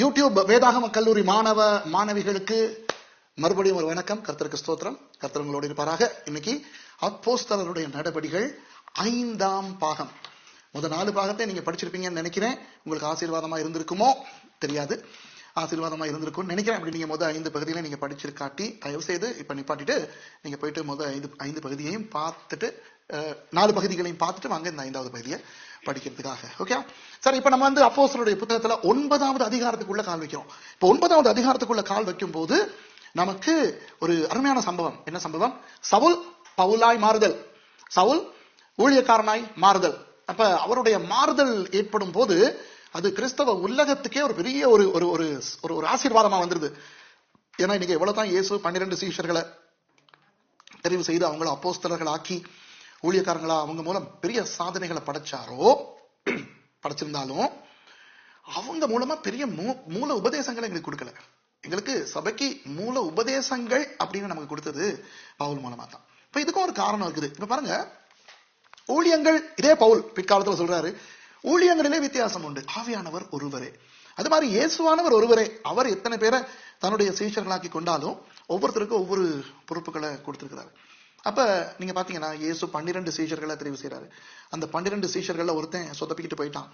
YouTube வேதாகம கல்லூரி மாணவ மாணவிகளுக்கு மறுபடியும் ஒரு வணக்கம். கர்த்தருக்கு ஸ்தோத்திரம். கர்த்தர் உங்களோடு இருப்பாராக. இன்னைக்கு அப்போஸ்தலருடைய நடபடிகள் 5ஆம் பாகம். முதல் 4 பாகத்தை நீங்க படிச்சிருப்பீங்கன்னு நினைக்கிறேன். உங்களுக்கு ஆசீர்வாதமா இருந்திருக்குமோ தெரியாது. ஆசீர்வாதமா இருந்திருக்கும் நினைக்கிறேன். அப்படி நீங்க முதல் 5 பகுதியில நீங்க படிச்சிருக்காட்டி தயவு செய்து இப்ப நிப்பாட்டிட்டு நீங்க போயிட்டு முதல் 5 பகுதியையும் பார்த்துட்டு 4 பகுதிகளையும் பார்த்துட்டு வாங்க இந்த 5வது பகுதியை படிக்கிறதுக்காக. Okay sir. இப்ப நம்ம அப்போஸ்தலருடைய புத்தகத்துல 9வது அதிகாரத்துக்குள்ள கால் வைக்கிறோம். இப்ப 9வது அதிகாரத்துக்குள்ள கால் வைக்கும் போது நமக்கு ஒரு அருமையான சம்பவம். என்ன சம்பவம்? சவுல் பவுலாய் மாறுதல், சவுல் ஊழியக்காரனாய் மாறுதல். அப்ப அவருடைய மாறுதல் ஏற்படும் போது அது கிறிஸ்தவ உலகத்துக்கே ஒரு பெரிய ஒரு ஒரு ஒரு ஆசீர்வாதமா வந்துருது. ஏன்னா இன்னைக்கு எவ்வளவுதான் இயேசு 12 சீஷர்களை தெரிவு செய்து அவங்கள அப்போஸ்தலர்கள் ஆக்கி ஊழியக்காரங்களா அவங்க மூலம் பெரிய சாதனைகளை படைச்சிருந்தாலும் அவங்க மூலமா பெரிய மூல உபதேசங்களை எங்களுக்கு கொடுக்கல. எங்களுக்கு சபைக்கு மூல உபதேசங்கள் அப்படின்னு நமக்கு கொடுத்தது பவுல் மூலமா தான். இப்ப இதுக்கும் ஒரு காரணம் இருக்குது. இப்ப பாருங்க, ஊழியங்கள் இதே பவுல் பிற்காலத்துல சொல்றாரு, ஊழியங்களிலே வித்தியாசம் உண்டு, ஆவியானவர் ஒருவரே. அது மாதிரி இயேசுவானவர் ஒருவரே. அவர் எத்தனை பேரை தன்னுடைய சீஷர்களாக்கி கொண்டாலும் ஒவ்வொருத்தருக்கும் ஒவ்வொரு பொறுப்புகளை கொடுத்திருக்கிறாரு. அப்ப நீங்க பாத்தீங்கன்னா இயேசு 12 சீஷர்களை தெரிவு செய்யறாரு. அந்த 12 சீஷர்கள்ல ஒருத்தன் சொதப்பிக்கிட்டு போயிட்டான்.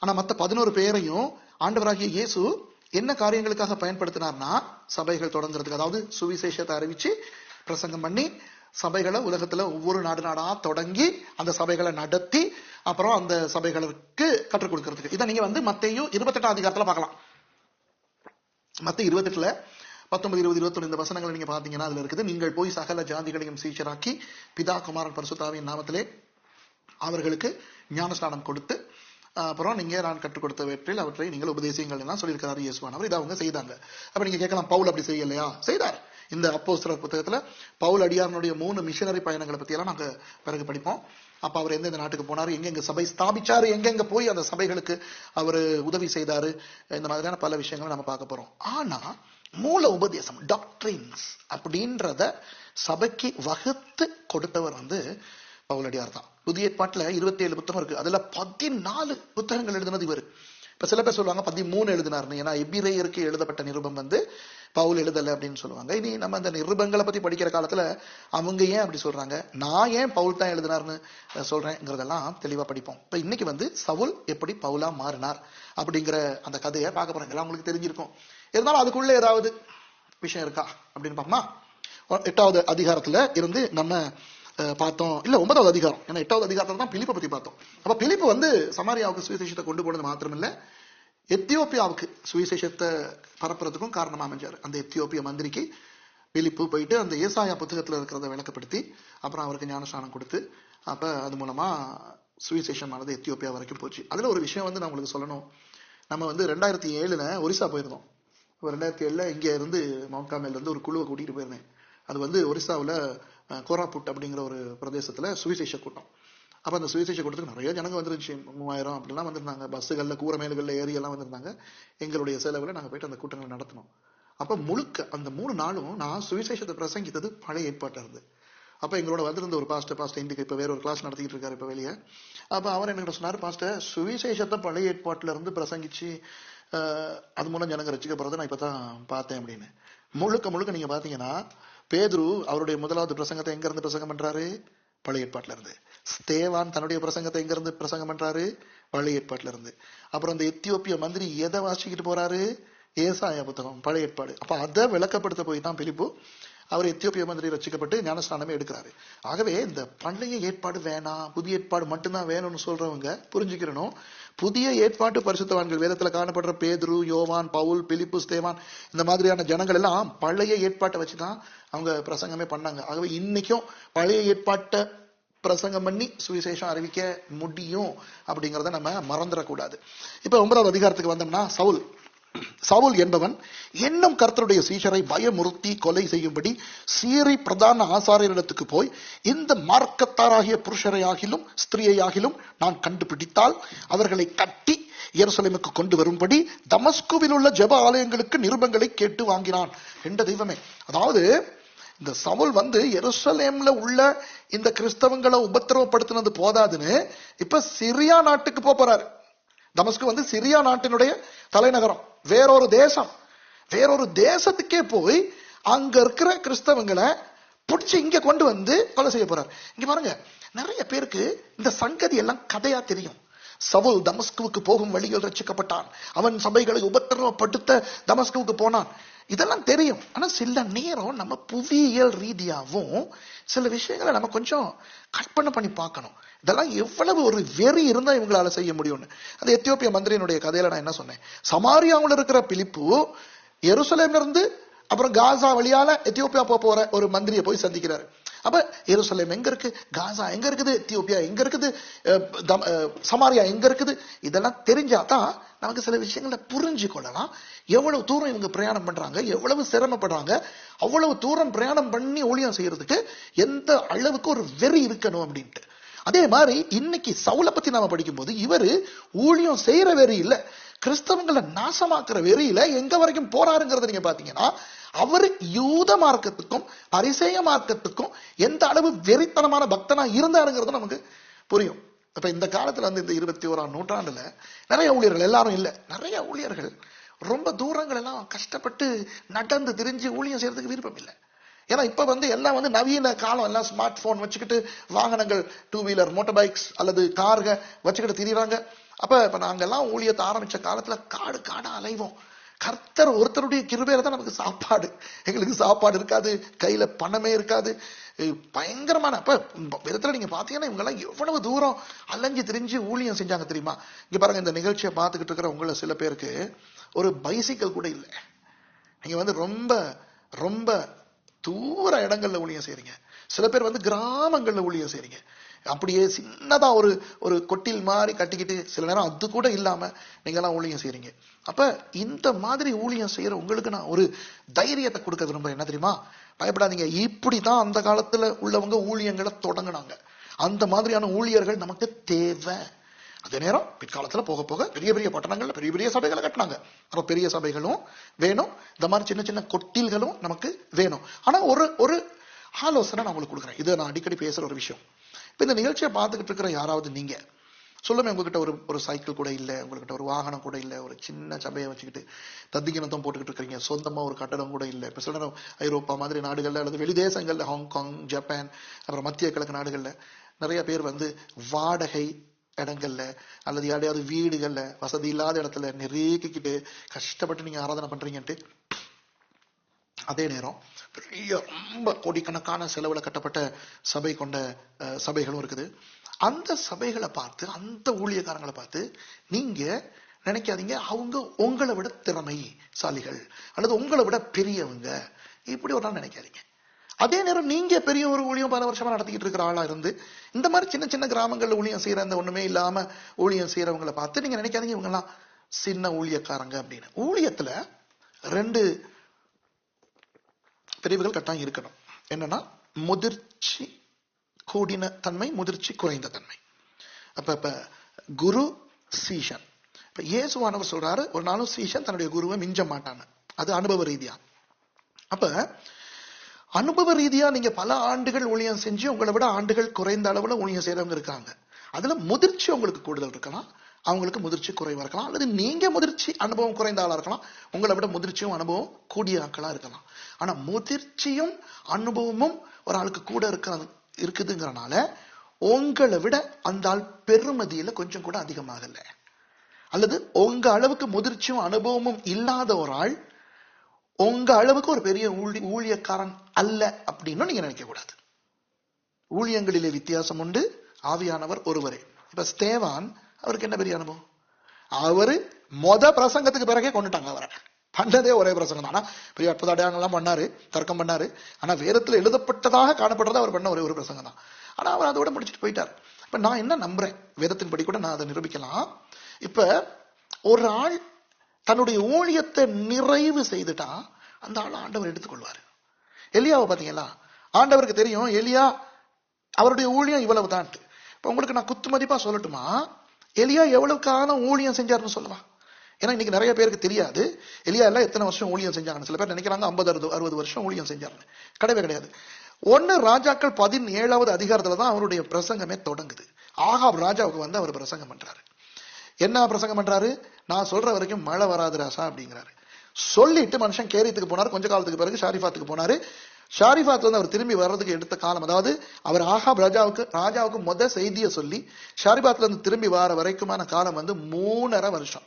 ஆனா மத்த 11 பேரையும் ஆண்டவராகிய இயேசு என்ன காரியங்களுக்காக பயன்படுத்தினார்னா சபைகள் தொடங்குறதுக்கு, அதாவது சுவிசேஷத்தை அறிவிச்சு பிரசங்கம் பண்ணி சபைகளை உலகத்துல ஒவ்வொரு நாடா தொடங்கி அந்த சபைகளை நடத்தி அப்புறம் அந்த சபைகளுக்கு கற்றுக் கொடுக்கறதுக்கு. இதை நீங்க மத்தேயு 28ஆம் அதிகாரத்துல பார்க்கலாம். மத்தேயு 28ல 19, 20, 21 இந்த வசனங்களை நீங்க பாத்தீங்கன்னா அதுல இருக்குது, நீங்கள் போய் சகல ஜாதிகளையும் சீஷராக்கி பிதா குமாரன் பரிசுத்தாவியின் நாமத்திலே அவர்களுக்கு ஞானஸ்நானம் கொடுத்து அப்புறம் நீங்க நான் கற்றுக் கொடுத்தவற்றில் அவற்றை நீங்கள் உபதேசியுங்கள் எல்லாம் சொல்லியிருக்கிறாரு இயேசுவானவர். இதை அவங்க செய்தாங்க. அப்ப நீங்க கேட்கலாம், பவுல் அப்படி செய்யலையா? செய்தார். இந்த அப்போஸ்தலர் புத்தகத்துல பவுல் அடியாரனுடைய 3 மிஷனரி பயணங்களை பத்தி எல்லாம் நாங்க பிறகு படிப்போம். அப்ப அவர் எந்தெந்த நாட்டுக்கு போனாரு, எங்கெங்க சபை ஸ்தாபிச்சாரு, எங்கெங்க போய் அந்த சபைகளுக்கு அவரு உதவி செய்தாரு, இந்த மாதிரியான பல விஷயங்களை நம்ம பார்க்க போறோம். ஆனா மூல உபதேசம் டாக்ட்ரின்ஸ் அப்படின்றத சபைக்கு வகுத்து கொடுத்தவர் பவுலடியார் தான். புதிய ஏற்பாட்டுல 27 புத்தகம் இருக்கு. அதுல 14 புத்தகங்கள் எழுதினது இவர். இப்ப சில பேர் சொல்லுவாங்க 13 எழுதினார்னு. ஏன்னா எபிரேயருக்கு எழுதப்பட்ட நிருபம் பவுல் எழுதல அப்படின்னு சொல்லுவாங்க. இனி நம்ம அந்த நிருபங்களை பத்தி படிக்கிற காலத்துல அவங்க ஏன் அப்படி சொல்றாங்க, நான் ஏன் பவுல் தான் எழுதினார்னு சொல்றேங்கிறதெல்லாம் தெளிவா படிப்போம். இப்ப இன்னைக்கு சவுல் எப்படி பவுலா மாறினார் அப்படிங்கிற அந்த கதையை பார்க்க போறாங்க. எல்லாம் உங்களுக்கு தெரிஞ்சிருக்கும். இருந்தாலும் அதுக்குள்ள ஏதாவது விஷயம் இருக்கா அப்படின்னு பார்ப்போமா? 8வது அதிகாரத்துல இருந்து நம்ம பார்த்தோம். இல்ல 9வது அதிகாரம். ஏன்னா 8வது அதிகாரத்துல தான் பிலிப்பை பத்தி பார்த்தோம். அப்ப பிலிப்பு சமாரியாவுக்கு சுவிசேஷத்தை கொண்டு போனது மாத்திரமில்ல, எத்தியோப்பியாவுக்கு சுவிசேஷத்தை பரப்புறதுக்கும் காரணமா அமைஞ்சாரு. அந்த எத்தியோப்பிய மந்திரிக்கு பிலிப்பு போயிட்டு அந்த ஏசாயா புத்தகத்துல இருக்கிறத விளக்கப்படுத்தி அப்புறம் அவருக்கு ஞானஸ்நானம் கொடுத்து அப்ப அது மூலமா சுவிசேஷமானது எத்தியோப்பியா வரைக்கும் போச்சு. அதுல ஒரு விஷயம் நான் உங்களுக்கு சொல்லணும். நம்ம 2007ல ஒரிசா போயிருந்தோம். 2007ல இங்க இருந்து மவுண்ட் கார்மெல்ல இருந்து ஒரு குழுவை கூட்டிட்டு போயிருந்தேன். அது ஒரிசாவுல கோராபுட் அப்படிங்கிற ஒரு பிரதேசத்துல சுவிசேஷ கூட்டம். அப்ப அந்த சுவிசேஷ கூட்டத்துக்கு நிறைய ஜனங்க வந்துருச்சு. 3000 அப்படிலாம் வந்திருந்தாங்க. பஸ்ஸுகள்ல கூரை மேலுகள்ல ஏறி எல்லாம் வந்திருந்தாங்க. எங்களுடைய செலவுல நாங்க போயிட்டு அந்த கூட்டங்களை நடத்தினோம். அப்ப முழுக்க அந்த 3 நாளும் நான் சுவிசேஷத்தை பிரசங்கித்தது பழைய ஏற்பாட்டா இருந்து. அப்ப எங்களோட வந்திருந்த ஒரு பாஸ்டர் இன்றைக்கு இப்ப வேற ஒரு கிளாஸ் நடத்திட்டு இருக்காரு இப்ப வெளியே. அப்ப அவர் என்ன சொன்னாரு, பாஸ்டர் சுவிசேஷத்தை பழைய ஏற்பாட்டுல இருந்து பிரசங்கிச்சு அது மூலம் ஜனங்க ரசிக்கப்படுறதை நான் இப்பதான் பார்த்தேன் அப்படின்னு. முழுக்க நீங்க பாத்தீங்கன்னா பேதுரு அவருடைய 1வது பிரசங்கத்தை எங்க இருந்து பிரசங்கம் பண்றாரு? பழைய ஏற்பாட்டுல இருந்து. ஸ்தேவான் தன்னுடைய பிரசங்கத்தை எங்க இருந்து பிரசங்கம் பண்றாரு? பழைய ஏற்பாட்டுல இருந்து. அப்புறம் அந்த எத்தியோப்பிய மந்திரி எதை வாசிக்கிட்டு போறாரு? ஏசாயா புத்தகம், பழைய ஏற்பாடு. அப்ப அதை விளக்கப்படுத்த போய் தான் பிலிப்பு அவர் எத்தியோப்பிய மந்திரி ரசிக்கப்பட்டு ஞானஸ்நானமே எடுக்கிறாரு. ஆகவே இந்த பழைய ஏற்பாடு வேணாம், புதிய ஏற்பாடு மட்டும்தான் வேணும்னு சொல்றவங்க புரிஞ்சுக்கிறணும், புதிய ஏற்பாட்டு பரிசுத்தவான்கள் வேதத்துல காணப்படுற பேதுரு, யோவான், பவுல், பிலிப்பு, ஸ்தேவான் இந்த மாதிரியான ஜனங்கள் எல்லாம் பழைய ஏற்பாட்டை வச்சுதான் அவங்க பிரசங்கமே பண்ணாங்க. ஆகவே இன்னைக்கும் பழைய ஏற்பாட்டை பிரசங்கம் பண்ணி சுவிசேஷம் அறிவிக்க முடியும் அப்படிங்கறத நம்ம மறந்துடக்கூடாது. இப்ப 9வது அதிகாரத்துக்கு வந்தோம்னா சவுல் என்பவன் என்னும் கர்த்தருடைய சீஷரை பயமுறுத்தி கொலை செய்யும்படி சீரி பிரதான ஆசாரியரிடத்துக்கு போய், இந்த மார்க்கத்தாராகிய புருஷரையாகிலும் ஸ்திரீயாகிலும் நான் கண்டுபிடித்தால் அவர்களை கட்டி எருசலேமுக்கு கொண்டு வரும்படி தமஸ்குவில் உள்ள ஜெப ஆலயங்களுக்கு நிருபங்களை கேட்டு வாங்கினான். என்ற தெய்வமே, அதாவது இந்த சவுல் எருசலேம்ல உள்ள இந்த கிறிஸ்தவங்களை உபத்திரவப்படுத்தினது போதாதுன்னு இப்ப சிரியா நாட்டுக்கு போறாரு. தமஸ்கு சிரியா நாட்டினுடைய தலைநகரம். வேறொரு தேசம், வேறொரு தேசத்துக்கே போய் அங்க இருக்கிற கிறிஸ்தவங்களை பிடிச்சி இங்க கொண்டு வந்து கொலை செய்ய போறார். இங்க பாருங்க, நிறைய பேருக்கு இந்த சங்கதி எல்லாம் கதையா தெரியும். சவுல் தமஸ்குவுக்கு போகும் வழியில் ரட்சிக்கப்பட்டான், அவன் சபைகளை உபத்திரவப்படுத்த தமஸ்குவுக்கு போனான், இதெல்லாம் தெரியும். ஆனா சில நேரம் நம்ம புவியியல் ரீதியாவும் சில விஷயங்களை நம்ம கொஞ்சம் கற்பனை பண்ணி பார்க்கணும். இதெல்லாம் எவ்வளவு ஒரு வெறி இருந்தா இவங்களால செய்ய முடியும்னு. அந்த எத்தியோப்பிய மந்திரியினுடைய கதையில நான் என்ன சொன்னேன், சமாரியாவில் இருக்கிற பிலிப்பு எருசலேம்ல இருந்து அப்புறம் காசா வழியால எத்தியோப்பியா போற ஒரு மந்திரியை போய் சந்திக்கிறாரு. அப்ப எருசலேம் எங்க இருக்கு, காசா எங்க இருக்குது, எத்தியோப்பியா எங்க இருக்குது, சமாரியா எங்க இருக்குது, இதெல்லாம் தெரிஞ்சாதான் நமக்கு சில விஷயங்களை புரிஞ்சு கொள்ளலாம். எவ்வளவு தூரம் இவங்க பிரயாணம் பண்றாங்க, எவ்வளவு சிரமப்படுறாங்க, அவ்வளவு தூரம் பிரயாணம் பண்ணி ஊழியம் செய்யறதுக்கு எந்த அளவுக்கு ஒரு வெறி இருக்கணும் அப்படின்ட்டு. அதே மாதிரி இன்னைக்கு சவுலை பத்தி நாம படிக்கும் போது இவரு ஊழியம் செய்யற வெறி இல்ல, கிறிஸ்தவங்களை நாசமாக்குற வெறியில எங்க வரைக்கும் போறாருங்கிறத நீங்க பாத்தீங்கன்னா, அவரு யூத மார்க்கத்துக்கும் பரிசேய மார்க்கத்துக்கும் எந்த அளவு வெறித்தனமான பக்தனா இருந்தாருங்கிறது நமக்கு புரியும். இப்ப இந்த காலத்துல வந்து இந்த 21ஆம் நூற்றாண்டுல நிறைய ஊழியர்கள், எல்லாரும் இல்ல, நிறைய ஊழியர்கள் ரொம்ப தூரங்கள் எல்லாம் கஷ்டப்பட்டு நடந்து திரிஞ்சு ஊழியம் செய்யறதுக்கு விருப்பம் இல்லை. ஏன்னா இப்ப வந்து எல்லாம் வந்து நவீன காலம், எல்லாம் ஸ்மார்ட் போன் வச்சுக்கிட்டு வாகனங்கள், 2 வீலர் மோட்டார் பைக்ஸ் அல்லது கார்க வச்சுக்கிட்டு திரிறாங்க. அப்ப நாங்கெல்லாம் ஊழியத்தை ஆரம்பிச்ச காலத்துல காடு காடா அலைவோம். கர்த்தர் ஒருத்தருடைய கிருபையில தான் நமக்கு சாப்பாடு, எங்களுக்கு சாப்பாடு இருக்காது, கையில பணமே இருக்காது, பயங்கரமான. அப்ப விதத்துல நீங்க பாத்தீங்கன்னா இவங்க எல்லாம் எவ்வளவு தூரம் அலைஞ்சு திரிஞ்சு ஊழியம் செஞ்சாங்க தெரியுமா? இங்க பாருங்க, இந்த நிகழ்ச்சியை பார்த்துக்கிட்டு இருக்கிற உங்களை சில பேருக்கு ஒரு பைசிக்கல் கூட இல்லை. நீங்க வந்து ரொம்ப ரொம்ப தூர இடங்கள்ல ஊழியம் செய்றீங்க. சில பேர் வந்து கிராமங்கள்ல ஊழியம் செய்றீங்க. அப்படியே சின்னதா ஒரு கொட்டில் மாதிரி கட்டிக்கிட்டு சில நேரம் அது கூட இல்லாம நீங்க எல்லாம் ஊழியம் செய்றீங்க. அப்ப இந்த மாதிரி ஊழியம் செய்யற உங்களுக்கு நான் ஒரு தைரியத்தை கொடுக்க விரும்புறேன். என்ன தெரியுமா? பயப்படாதீங்க. இப்படிதான் அந்த காலத்துல உள்ளவங்க ஊழியங்களை தொடங்கினாங்க. அந்த மாதிரியான ஊழியர்கள் நமக்கு தேவை. அதே நேரம் பிற்காலத்துல போக போக பெரிய பெரிய பட்டணங்கள்ல பெரிய பெரிய சபைகளை கட்டினாங்க. அப்ப பெரிய சபைகளும் வேணும், இந்த மாதிரி சின்ன சின்ன கொட்டில்களும் நமக்கு வேணும். ஆனா ஒரு ஆலோசனை நான் உங்களுக்கு கொடுக்குறேன். இதை நான் அடிக்கடி பேசுற ஒரு விஷயம். இப்ப இந்த நிகழ்ச்சியை பார்த்துக்கிட்டு இருக்கிற யாராவது நீங்க சொல்லுமே, உங்ககிட்ட ஒரு சைக்கிள் கூட இல்லை, உங்ககிட்ட ஒரு வாகனம் கூட இல்லை, ஒரு சின்ன சபையை வச்சுக்கிட்டு தத்திக்கினத்தம் போட்டுக்கிட்டு இருக்கிறீங்க, சொந்தமா ஒரு கட்டடம் கூட இல்லை. இப்ப சில ஐரோப்பா மாதிரி நாடுகள்ல அல்லது வெளி தேசங்கள்ல, ஹாங்காங், ஜப்பான், அப்புறம் மத்திய கிழக்கு நாடுகள்ல நிறைய பேர் வந்து வாடகை இடங்கள்ல அல்லது யாரையாவது வீடுகள்ல வசதி இல்லாத இடத்துல நெருக்கிக்கிட்டு கஷ்டப்பட்டு நீங்க ஆராதனை பண்றீங்கன்ட்டு, அதே நேரம் பெரிய ரொம்ப கோடிக்கணக்கான செலவுல கட்டப்பட்ட சபை கொண்ட சபைகளும் இருக்குது. அந்த சபைகளை பார்த்து, அந்த ஊழியக்காரங்களை பார்த்து நீங்க நினைக்காதீங்க அவங்க உங்களை விட திறமைசாலிகள் அல்லது உங்களை விட பெரியவங்க, இப்படி ஒரு நாள் நினைக்காதீங்க. அதே நேரம் நீங்க பெரிய ஒரு ஊழியம் பல வருஷமா நடத்திக்கிட்டு இருக்கிற ஆளா இருந்து இந்த மாதிரி சின்ன சின்ன கிராமங்கள்ல ஊழியம் செய்யற, அந்த ஒண்ணுமே இல்லாம ஊழியம் செய்யறவங்களை பார்த்து நீங்க நினைக்காதீங்க இவங்க எல்லாம் சின்ன ஊழியக்காரங்க அப்படின்னு. ஊழியத்துல 2 பிரிவுகள் கட்டாயம் இருக்கணும். என்னன்னா, முதிர்ச்சி கூடின தன்மை, முதிர்ச்சி குறைந்த தன்மை. அப்ப குரு சீஷன். இப்ப இயேசுவானவர் சொல்றாரு, ஒரு நாளும் சீஷன் தன்னுடைய குருவை மிஞ்ச மாட்டான்னு. அது அனுபவ ரீதியா. அப்ப அனுபவ ரீதியா நீங்க பல ஆண்டுகள் ஊழியம் செஞ்சு உங்களை விட ஆண்டுகள் குறைந்த அளவுல ஊழியம் செய்யறவங்க இருக்காங்க. அதுல முதிர்ச்சி உங்களுக்கு கூடுதல் இருக்கலாம், அவங்களுக்கு முதிர்ச்சி குறைவா இருக்கலாம், அல்லது நீங்க முதிர்ச்சி அனுபவம் குறைந்த ஆளா இருக்கலாம், உங்களை விட முதிர்ச்சியும் அனுபவம் கூடிய ஆட்களா இருக்கலாம். ஆனா முதிர்ச்சியும் அனுபவமும் ஒரு ஆளுக்கு கூட இருக்குதுங்கிறனால உங்களை விட அந்த ஆள் பெருமதியில கொஞ்சம் கூட அதிகமாகல, அல்லது உங்க அளவுக்கு முதிர்ச்சியும் அனுபவமும் இல்லாத ஒரு ஆள் உங்க அளவுக்கு ஒரு பெரிய ஊழியக்காரன் அல்ல அப்படின்னு நீங்க நினைக்க கூடாது. ஊழியங்களிலே வித்தியாசம் உண்டு, ஆவியானவர் ஒருவரே. இப்ப ஸ்தேவான், அவருக்கு என்ன பெரிய அனுபவம்? அவரு பிரசங்கத்துக்கு பிறகே கொண்டுட்டாங்க. அவரை பண்ணதே ஒரே பிரசங்கம் தான். பெரிய அற்புத அடையாளங்கள்லாம் பண்ணாரு, தர்க்கம் பண்ணாரு. ஆனா வேதத்துல எழுதப்பட்டதாக காணப்படுறது அவர் பண்ண ஒரே ஒரு பிரசங்கம் தான். ஆனா அவர் அதோட முடிச்சுட்டு போயிட்டார். இப்ப நான் என்ன நம்புறேன், வேதத்தின் படி கூட நான் அதை நிரூபிக்கலாம். இப்ப ஒரு ஆள் தன்னுடைய ஊழியத்தை நிறைவு செய்துட்டா அந்த ஆள் ஆண்டவர் எடுத்துக்கொள்வாரு. எலியாவை பாத்தீங்களா? ஆண்டவருக்கு தெரியும் எலியா அவருடைய ஊழியம் இவ்வளவு தான். இப்ப உங்களுக்கு நான் குத்து மதிப்பா சொல்லட்டுமா, எலியா எவ்வளவு காலம் ஊழியம் செஞ்சாருன்னு சொல்லவா? ஏன்னா இன்னைக்கு நிறைய பேருக்கு தெரியாது எலியா எல்லாம் எத்தனை வருஷம் ஊழியம் செஞ்சாங்கன்னு. சில பேர் நினைக்கிறாங்க 50-60 வருஷம் ஊழியம் செஞ்சாருன்னு. கிடையவே கிடையாது. 1 ராஜாக்கள் 17வது அதிகாரத்துல தான் அவருடைய பிரசங்கமே தொடங்குது. ஆகாப் ராஜாவுக்கு வந்து அவர் பிரசங்கம் பண்றாரு. என்ன பிரசங்கம் பண்றாரு? நான் சொல்ற வரைக்கும் மழை வராது ராசா அப்படிங்கிறாரு. சொல்லிட்டு மனுஷன் கேரியத்துக்கு போனாரு. கொஞ்ச காலத்துக்கு பிறகு ஷாரிஃபாத்துக்கு போனாரு. ஷாரிஃபாத் அவர் திரும்பி வர்றதுக்கு எடுத்த காலம், அதாவது அவர் ஆகாப் ராஜாவுக்கு முத செய்தியை சொல்லி ஷாரிஃபாத்ல இருந்து திரும்பி வர வரைக்குமான காலம் 3.5 வருஷம்.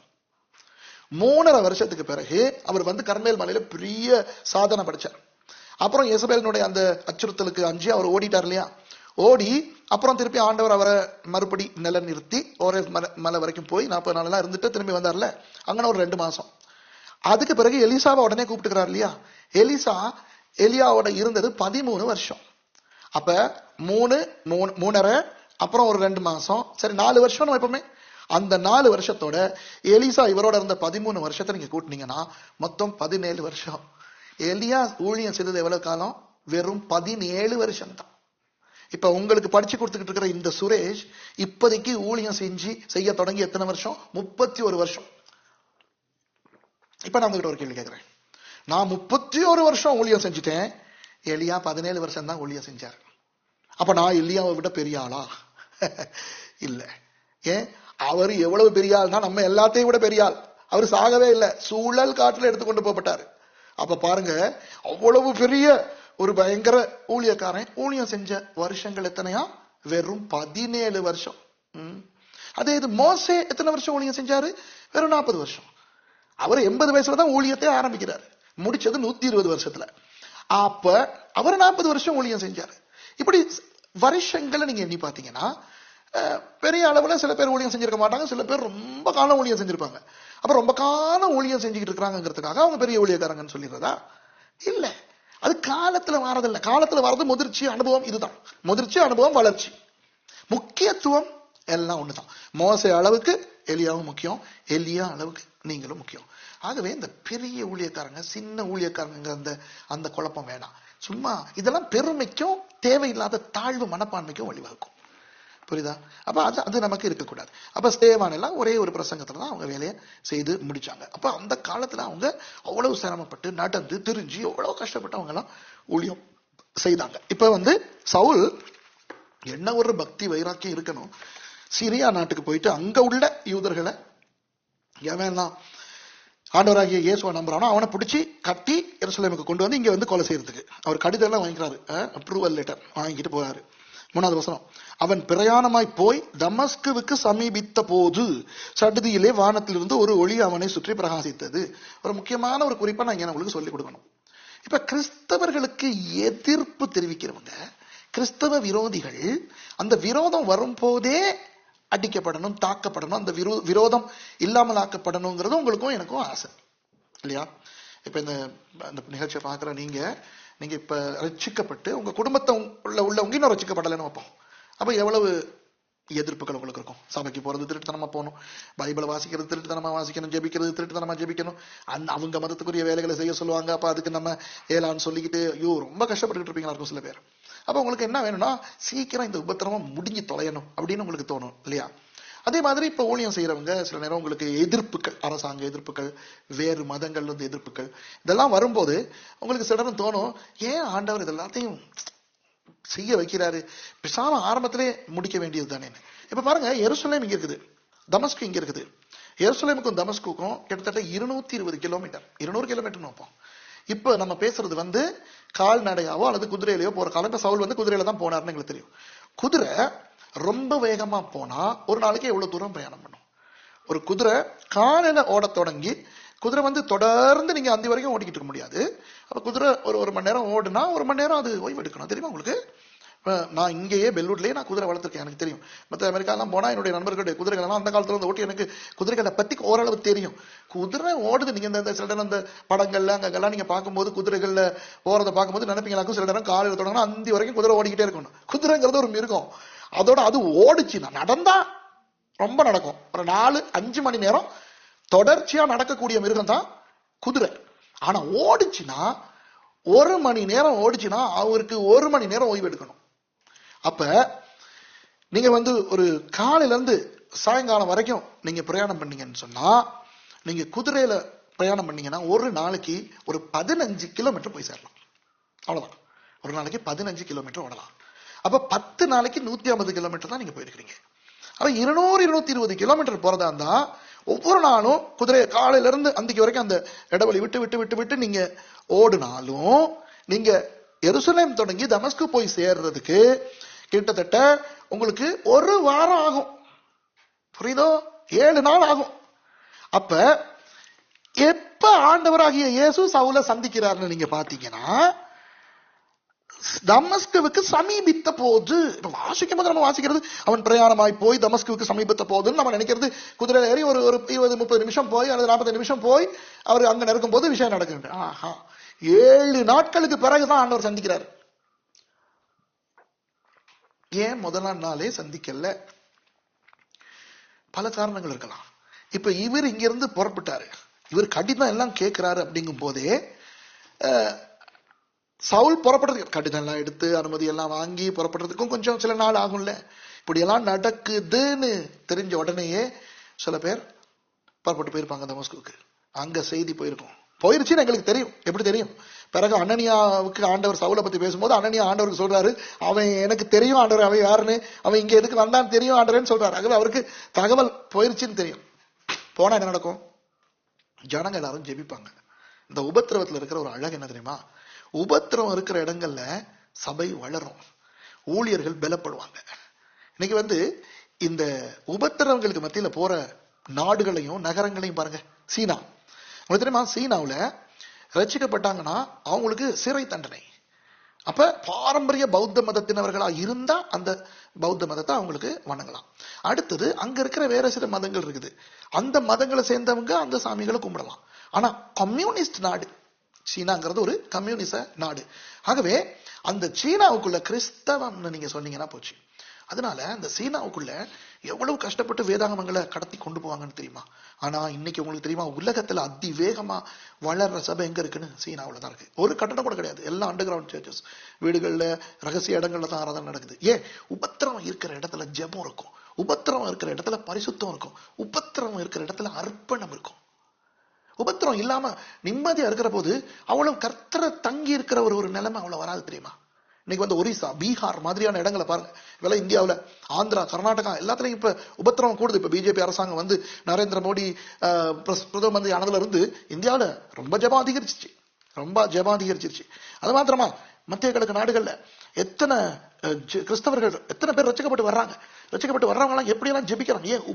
3.5 வருஷத்துக்கு பிறகு அவர் கர்மேல் மலையில பெரிய சாதனை படிச்சார். அப்புறம் எசபேலினுடைய அந்த அச்சுறுத்தலுக்கு அஞ்சு அவர் ஓடிட்டார் இல்லையா? ஓடி அப்புறம் திருப்பி ஆண்டவர் அவரை மறுபடி நில நிறுத்தி ஒரே மலை வரைக்கும் போய் 40 நாள் இருந்துட்டு திரும்பி வந்தார்ல, அங்கே ஒரு 2 மாசம். அதுக்கு பிறகு எலிசாவை உடனே கூப்பிட்டுக்கிறார் இல்லையா? எலிசா எலியாவோட இருந்தது 13 வருஷம். அப்ப 3.5 அப்புறம் ஒரு 2 மாசம், சரி 4 வருஷம் எப்பவுமே. அந்த 4 வருஷத்தோட எலிசா இவரோட இருந்த 13 வருஷத்தை நீங்க கூட்டினீங்கன்னா மொத்தம் 17 வருஷம். எலியா ஊழியம் செய்தது எவ்வளவு காலம்? வெறும் 17 வருஷம் தான். இப்ப உங்களுக்கு படிச்சு கொடுத்துக்கிட்டு இருக்கிற இந்த சுரேஷ் இப்போதைக்கு ஊழியம் செய்ய தொடங்கி எத்தனை வருஷம்? 31 வருஷம். இப்ப நான் உங்ககிட்ட ஒரு கேள்வி கேட்கிறேன். நான் 31 வருஷம் ஊழியம் செஞ்சுட்டேன், எலியா 17 வருஷம் தான் ஊழியம் செஞ்சார். அப்ப நான் எலியாவை விட பெரிய ஆளா? இல்ல. ஏன்? அவர் எவ்வளவு பெரிய ஆள்னா நம்ம எல்லாத்தையும் விட பெரிய ஆள். அவர் சாகவே இல்லை, சூழல் காட்டுல எடுத்துக்கொண்டு போகப்பட்டாரு. அப்ப பாருங்க, அவ்வளவு பெரிய ஒரு பயங்கர ஊழியக்காரன். ஊழியம் செஞ்ச வருஷங்கள் எத்தனையா? வெறும் 17 வருஷம். அதே இது மோசே எத்தனை வருஷம் ஊழியம் செஞ்சாரு? வெறும் 40 வருஷம். அவர் 80 வயசுலதான் ஊழியத்தை ஆரம்பிக்கிறாரு, முடிச்சது 120 வருஷத்துல. அப்ப அவர் 40 வருஷம் ஊழியம் செஞ்சாரு. இப்படி வருஷங்களை நீங்க எண்ணி பாத்தீங்கன்னா பெரிய அளவுல சில பேர் ஊழியம் செஞ்சிருக்க மாட்டாங்க, சில பேர் ரொம்ப காலம் ஊழியம் செஞ்சிருப்பாங்க. அப்ப ரொம்ப காலம் ஊழியம் செஞ்சுக்கிட்டு இருக்கிறாங்கிறதுக்காக அவங்க பெரிய ஊழியக்காரங்கன்னு சொல்லிடுறதா? இல்ல, அது காலத்துல மாறதில்லை. காலத்துல மாறது முதிர்ச்சி, அனுபவம். இதுதான் முதிர்ச்சி, அனுபவம், வளர்ச்சி. முக்கியத்துவம் எல்லாம் ஒண்ணுதான். மோசே அளவுக்கு எலியாவும் முக்கியம், எலியா அளவுக்கு நீங்களும் முக்கியம். ஆகவே இந்த பெரிய ஊழியக்காரங்க சின்ன ஊழியக்காரங்க அந்த குழப்பம் வேணாம். சும்மா இதெல்லாம் பெருமைக்கும் தேவையில்லாத தாழ்வு மனப்பான்மைக்கும் வழிவகுக்கும். புரியுதா? அப்ப அது நமக்கு இருக்கக்கூடாது. அப்ப ஸ்தேவான் எல்லாம் ஒரே ஒரு பிரசங்கத்துலதான் அவங்க வேலையை செய்து முடிச்சாங்க. அப்ப அந்த காலத்துல அவங்க அவ்வளவு சிரமப்பட்டு நடந்து திரிஞ்சு எவ்வளவு கஷ்டப்பட்டு அவங்க எல்லாம் ஊழியம் செய்தாங்க. இப்ப சவுல் என்ன ஒரு பக்தி வைராக்கியம் இருக்கணும், சிரியா நாட்டுக்கு போயிட்டு அங்க உள்ள யூதர்களை எவன்லாம் ஆண்டவராகிய இயேசுவை நம்புறானோ அவனை பிடிச்சி கட்டி எருசலேமுக்கு கொண்டு இங்க கொலை செய்யறதுக்கு அவர் கடிதம் எல்லாம் வாங்கிக்கிறாரு, அப்ரூவல் லெட்டர் வாங்கிட்டு போறாரு. 3வது வசனம், அவன் பிரயாணமாய் போய் தமஸ்குவுக்கு சமீபித்த போது சடுதியிலே வானத்திலிருந்து ஒரு ஒளி அவனை சுற்றி பிரகாசித்தது. ஒரு முக்கியமான ஒரு குறிப்பா நான் உங்களுக்கு சொல்லிக் கொடுக்கணும். இப்ப கிறிஸ்தவர்களுக்கு எதிர்ப்பு தெரிவிக்கிறவங்க, கிறிஸ்தவ விரோதிகள், அந்த விரோதம் வரும் போதே அடிக்கப்படணும், தாக்கப்படணும், அந்த விரோதம் இல்லாமல் ஆக்கப்படணுங்கிறது உங்களுக்கும் எனக்கும் ஆசை இல்லையா? இப்ப இந்த நிகழ்ச்சியை பாக்குற நீங்க இப்ப ரட்சிக்கப்பட்டு உங்க குடும்பத்தை உள்ளவங்க இன்னும் ரட்சிக்கப்படலைன்னு வைப்போம். அப்ப எவ்வளவு எதிர்ப்புகள் உங்களுக்கு இருக்கும். சபைக்கு போறது திருட்டுத்தனமா போகணும், பைபிளை வாசிக்கிறது திருட்டுத்தனமா வாசிக்கணும், ஜெபிக்கிறது திருட்டுத்தனமா ஜெபிக்கணும், அவங்க மதத்துக்குரிய வேலைகளை செய்ய சொல்லுவாங்க. அப்ப அதுக்கு நம்ம ஏலான்னு சொல்லிக்கிட்டு ஐயோ ரொம்ப கஷ்டப்பட்டுக்கிட்டு இருப்பீங்களா இருக்கும் சில பேர். அப்ப உங்களுக்கு என்ன வேணும்னா சீக்கிரம் இந்த உபத்திரவம் முடிஞ்சு தொலையணும் அப்படின்னு உங்களுக்கு தோணும் இல்லையா? அதே மாதிரி இப்ப ஊழியம் செய்யறவங்க சில நேரம் உங்களுக்கு எதிர்ப்புகள், அரசாங்க எதிர்ப்புகள், வேறு மதங்கள்ல இருந்து எதிர்ப்புகள், இதெல்லாம் வரும்போது உங்களுக்கு சில நேரம் தோணும், ஏன் ஆண்டவர் இதெல்லாத்தையும் செய்ய வைக்கிறாரு, பேசாம ஆரம்பத்திலே முடிக்க வேண்டியது தானே. இப்ப பாருங்க, எருசலேம் இங்க இருக்குது, தமஸ்கு இங்க இருக்குது. எருசலேமுக்கும் தமஸ்குக்கும் கிட்டத்தட்ட 220 கிலோமீட்டர், 200 கிலோமீட்டர் வைப்போம். இப்ப நம்ம பேசுறது கால்நடையாவோ அல்லது குதிரையிலையோ போற காலம். இப்ப சவுல் குதிரையில தான் போனார்னு எங்களுக்கு தெரியும். குதிரை ரொம்ப வேகமா போனா ஒரு நாளைக்கு எவ்வளவு தூரம் பிரயாணம் பண்ணும்? ஒரு குதிரை காலையில ஓட தொடங்கி குதிரை தொடர்ந்து நீங்க அந்தி வரைக்கும் ஓடிக்கிட்டு இருக்க முடியாது. அப்ப குதிரை ஒரு மணி நேரம் ஓடுனா 1 மணி நேரம் அது ஓய்வு எடுக்கணும். தெரியுமா உங்களுக்கு? நான் இங்கேயே பெல்லூர்லயே நான் குதிரை வளர்த்திருக்கேன், எனக்கு தெரியும். மற்ற அமெரிக்காலாம் போனா என்னுடைய நண்பர்களுடைய குதிரைகள் எல்லாம் அந்த காலத்துல ஓட்டி எனக்கு குதிரைகளை பத்தி ஓரளவு தெரியும். குதிரை ஓடுது, நீங்க இந்த சில நேரம் அந்த படங்கள்ல அங்கெல்லாம் நீங்க பார்க்கும்போது குதிரைகள்ல போறதை பார்க்கும்போது நினைப்பீங்களாக்கும் சில நேரம் காலையில தொடங்கினா அந்தி வரைக்கும் குதிரை ஓடிக்கிட்டே இருக்கணும். குதிரைங்கிறது ஒரு மிருகம். அதோட அது ஓடிச்சுன்னா நடந்தா ரொம்ப நடக்கும், ஒரு 4-5 மணி நேரம் தொடர்ச்சியா நடக்கக்கூடிய மிருகம் தான் குதிரை. ஆனா ஓடிச்சுன்னா 1 மணி நேரம் ஓடிச்சுன்னா அவருக்கு 1 மணி நேரம் ஓய்வு எடுக்கணும். அப்ப நீங்க ஒரு காலையில இருந்து சாயங்காலம் வரைக்கும் நீங்க பிரயாணம் பண்ணீங்கன்னு சொன்னா, நீங்க குதிரையில பிரயாணம் பண்ணீங்கன்னா ஒரு நாளைக்கு ஒரு 15 கிலோமீட்டர் போய் சேரலாம். அவ்வளவுதான், ஒரு நாளைக்கு 15 கிலோமீட்டர் ஓடலாம். அப்ப 10 நாளைக்கு 150 கிலோமீட்டர் தான் நீங்க போயிருக்கீங்க. அவன் 200-220 கிலோமீட்டர் போறதா இருந்தா ஒவ்வொரு நாளும் குதிரையை காலையில இருந்து அந்திக்கு வரைக்கும் அந்த இடவெளி விட்டு விட்டு விட்டு விட்டு நீங்க ஓடுனாலும் நீங்க எருசலேம் தொடங்கி தமஸ்கு போய் சேர்றதுக்கு கிட்டத்தட்ட உங்களுக்கு 1 வாரம் ஆகும். புரியுதோ? 7 நாள் ஆகும். அப்ப எப்ப ஆண்டவராகிய இயேசு சவுலை சந்திக்கிறார்னு நீங்க பாத்தீங்கன்னா தமஸ்குவுக்கு சமீபித்த போது. வாசிக்கும் போது நம்ம வாசிக்கிறது அவன் பிரயாணமாய் போய் தமஸ்குவுக்கு சமீபத்த போதுன்னு நம்ம நினைக்கிறது குதிரை ஏறி ஒரு 20-30 நிமிஷம் போய் அல்லது 40 நிமிஷம் போய் அவர் அங்க நெருக்கும் போது விஷயம் நடக்குது. 7 நாட்களுக்கு பிறகுதான் ஆண்டவர் சந்திக்கிறார். ஏன் முதலாம் நாளே சந்திக்கல? பல காரணங்கள் இருக்கலாம். இப்ப இவர் இங்க இருந்து புறப்பட்டாரு, இவர் கடிதம் எல்லாம் கேட்கிறாரு. அப்படிங்கும் போதே சவுல் புறப்படுறதுக்கு கடிதம் எல்லாம் எடுத்து அனுமதி எல்லாம் வாங்கி புறப்படுறதுக்கும் கொஞ்சம் சில நாள் ஆகும்ல. இப்படி எல்லாம் நடக்குதுன்னு தெரிஞ்ச உடனேயே சில பேர் புறப்பட்டு போயிருப்பாங்க தமஸ்குவுக்கு. அங்க செய்தி போயிருச்சுன்னு எங்களுக்கு தெரியும். எப்படி தெரியும்? பிறகு அனனியாவுக்கு ஆண்டவர் சவுலை பத்தி பேசும்போது அனனியா ஆண்டவருக்கு சொல்றாரு, அவன் எனக்கு தெரியும் ஆண்டவர், அவன் யாருன்னு, அவன் இங்க எதுக்கு வந்தான்னு தெரியும் ஆண்டவர்னு சொல்றாரு. ஆகவே அவருக்கு தகவல் போயிருச்சுன்னு தெரியும். போனா என்ன நடக்கும்? ஜனங்க எல்லாரும் ஜெபிப்பாங்க. இந்த உபத்திரவத்துல இருக்கிற ஒரு அழகு என்ன தெரியுமா? உபத்திரவம் இருக்கிற இடங்கள்ல சபை வளரும், ஊழியர்கள் பலப்படுவாங்க. இன்னைக்கு இந்த உபத்திரவங்களுக்கு மத்தியில போற நாடுகளையும் நகரங்களையும் பாருங்க. சீனா உங்களுக்கு தெரியுமா? சீனாவுல ரட்சிக்கப்பட்டாங்கன்னா அவங்களுக்கு சிறை தண்டனை. அப்ப பாரம்பரிய பௌத்த மதத்தினவர்களா இருந்தா அந்த பௌத்த மதத்தை அவங்களுக்கு வணங்கலாம். அடுத்தது அங்க இருக்கிற வேற சில மதங்கள் இருக்குது, அந்த மதங்களை சேர்ந்தவங்க அந்த சாமிகளை கும்பிடலாம். ஆனா கம்யூனிஸ்ட் நாடு சீனாங்கிறது ஒரு கம்யூனிச நாடு. ஆகவே அந்த சீனாவுக்குள்ள கிறிஸ்தவம்னு நீங்க சொன்னீங்கன்னா போச்சு. அதனால அந்த சீனாவுக்குள்ள எவ்வளவு கஷ்டப்பட்டு வேதாகமங்களை கடத்தி கொண்டு போவாங்கன்னு தெரியுமா? ஆனா இன்னைக்கு உங்களுக்கு தெரியுமா, உலகத்துல அதிவேகமா வளர்ற சபை எங்க இருக்குன்னு? சீனாவுல தான் இருக்கு. ஒரு கட்டணம் கூட கிடையாது, எல்லாம் அண்டர் கிரவுண்ட் சர்ச்சஸ், வீடுகள்ல ரகசிய இடங்கள்ல தான் ஆராதனை நடக்குது. ஏன்? உபத்திரவம் இருக்கிற இடத்துல ஜெபம் இருக்கும், உபத்திரவம் இருக்கிற இடத்துல பரிசுத்தம் இருக்கும், உபத்திரவம் இருக்கிற இடத்துல அர்ப்பணம் இருக்கும். உபத்திரம் இல்லாம நிம்மதியா இருக்கிற போது அவ்வளவு கர்த்தரை தங்கி இருக்கிற ஒரு நிலைமை அவ்வளவு வராது தெரியுமா? இன்னைக்கு ஒரிசா, பீகார் மாதிரியான இடங்களை பாருங்க. இதெல்லாம் இந்தியாவில் ஆந்திரா, கர்நாடகா எல்லாத்துலயும் இப்ப உபத்திரவம் கூடுது. இப்ப பிஜேபி அரசாங்கம் நரேந்திர மோடி பிரதம மந்திரி ஆனதுல இருந்து இந்தியாவில ரொம்ப ஜெபம் அதிகரிச்சிருச்சு. அது மாத்திரமா மத்திய கிழக்கு நாடுகள்ல எத்தனை கிறிஸ்தவர்கள் எத்தனை பேர் ரட்சிக்கப்பட்டு வர்றவங்க எல்லாம் எப்படி எல்லாம் ஜெபிக்கிறாங்க. ஏன்?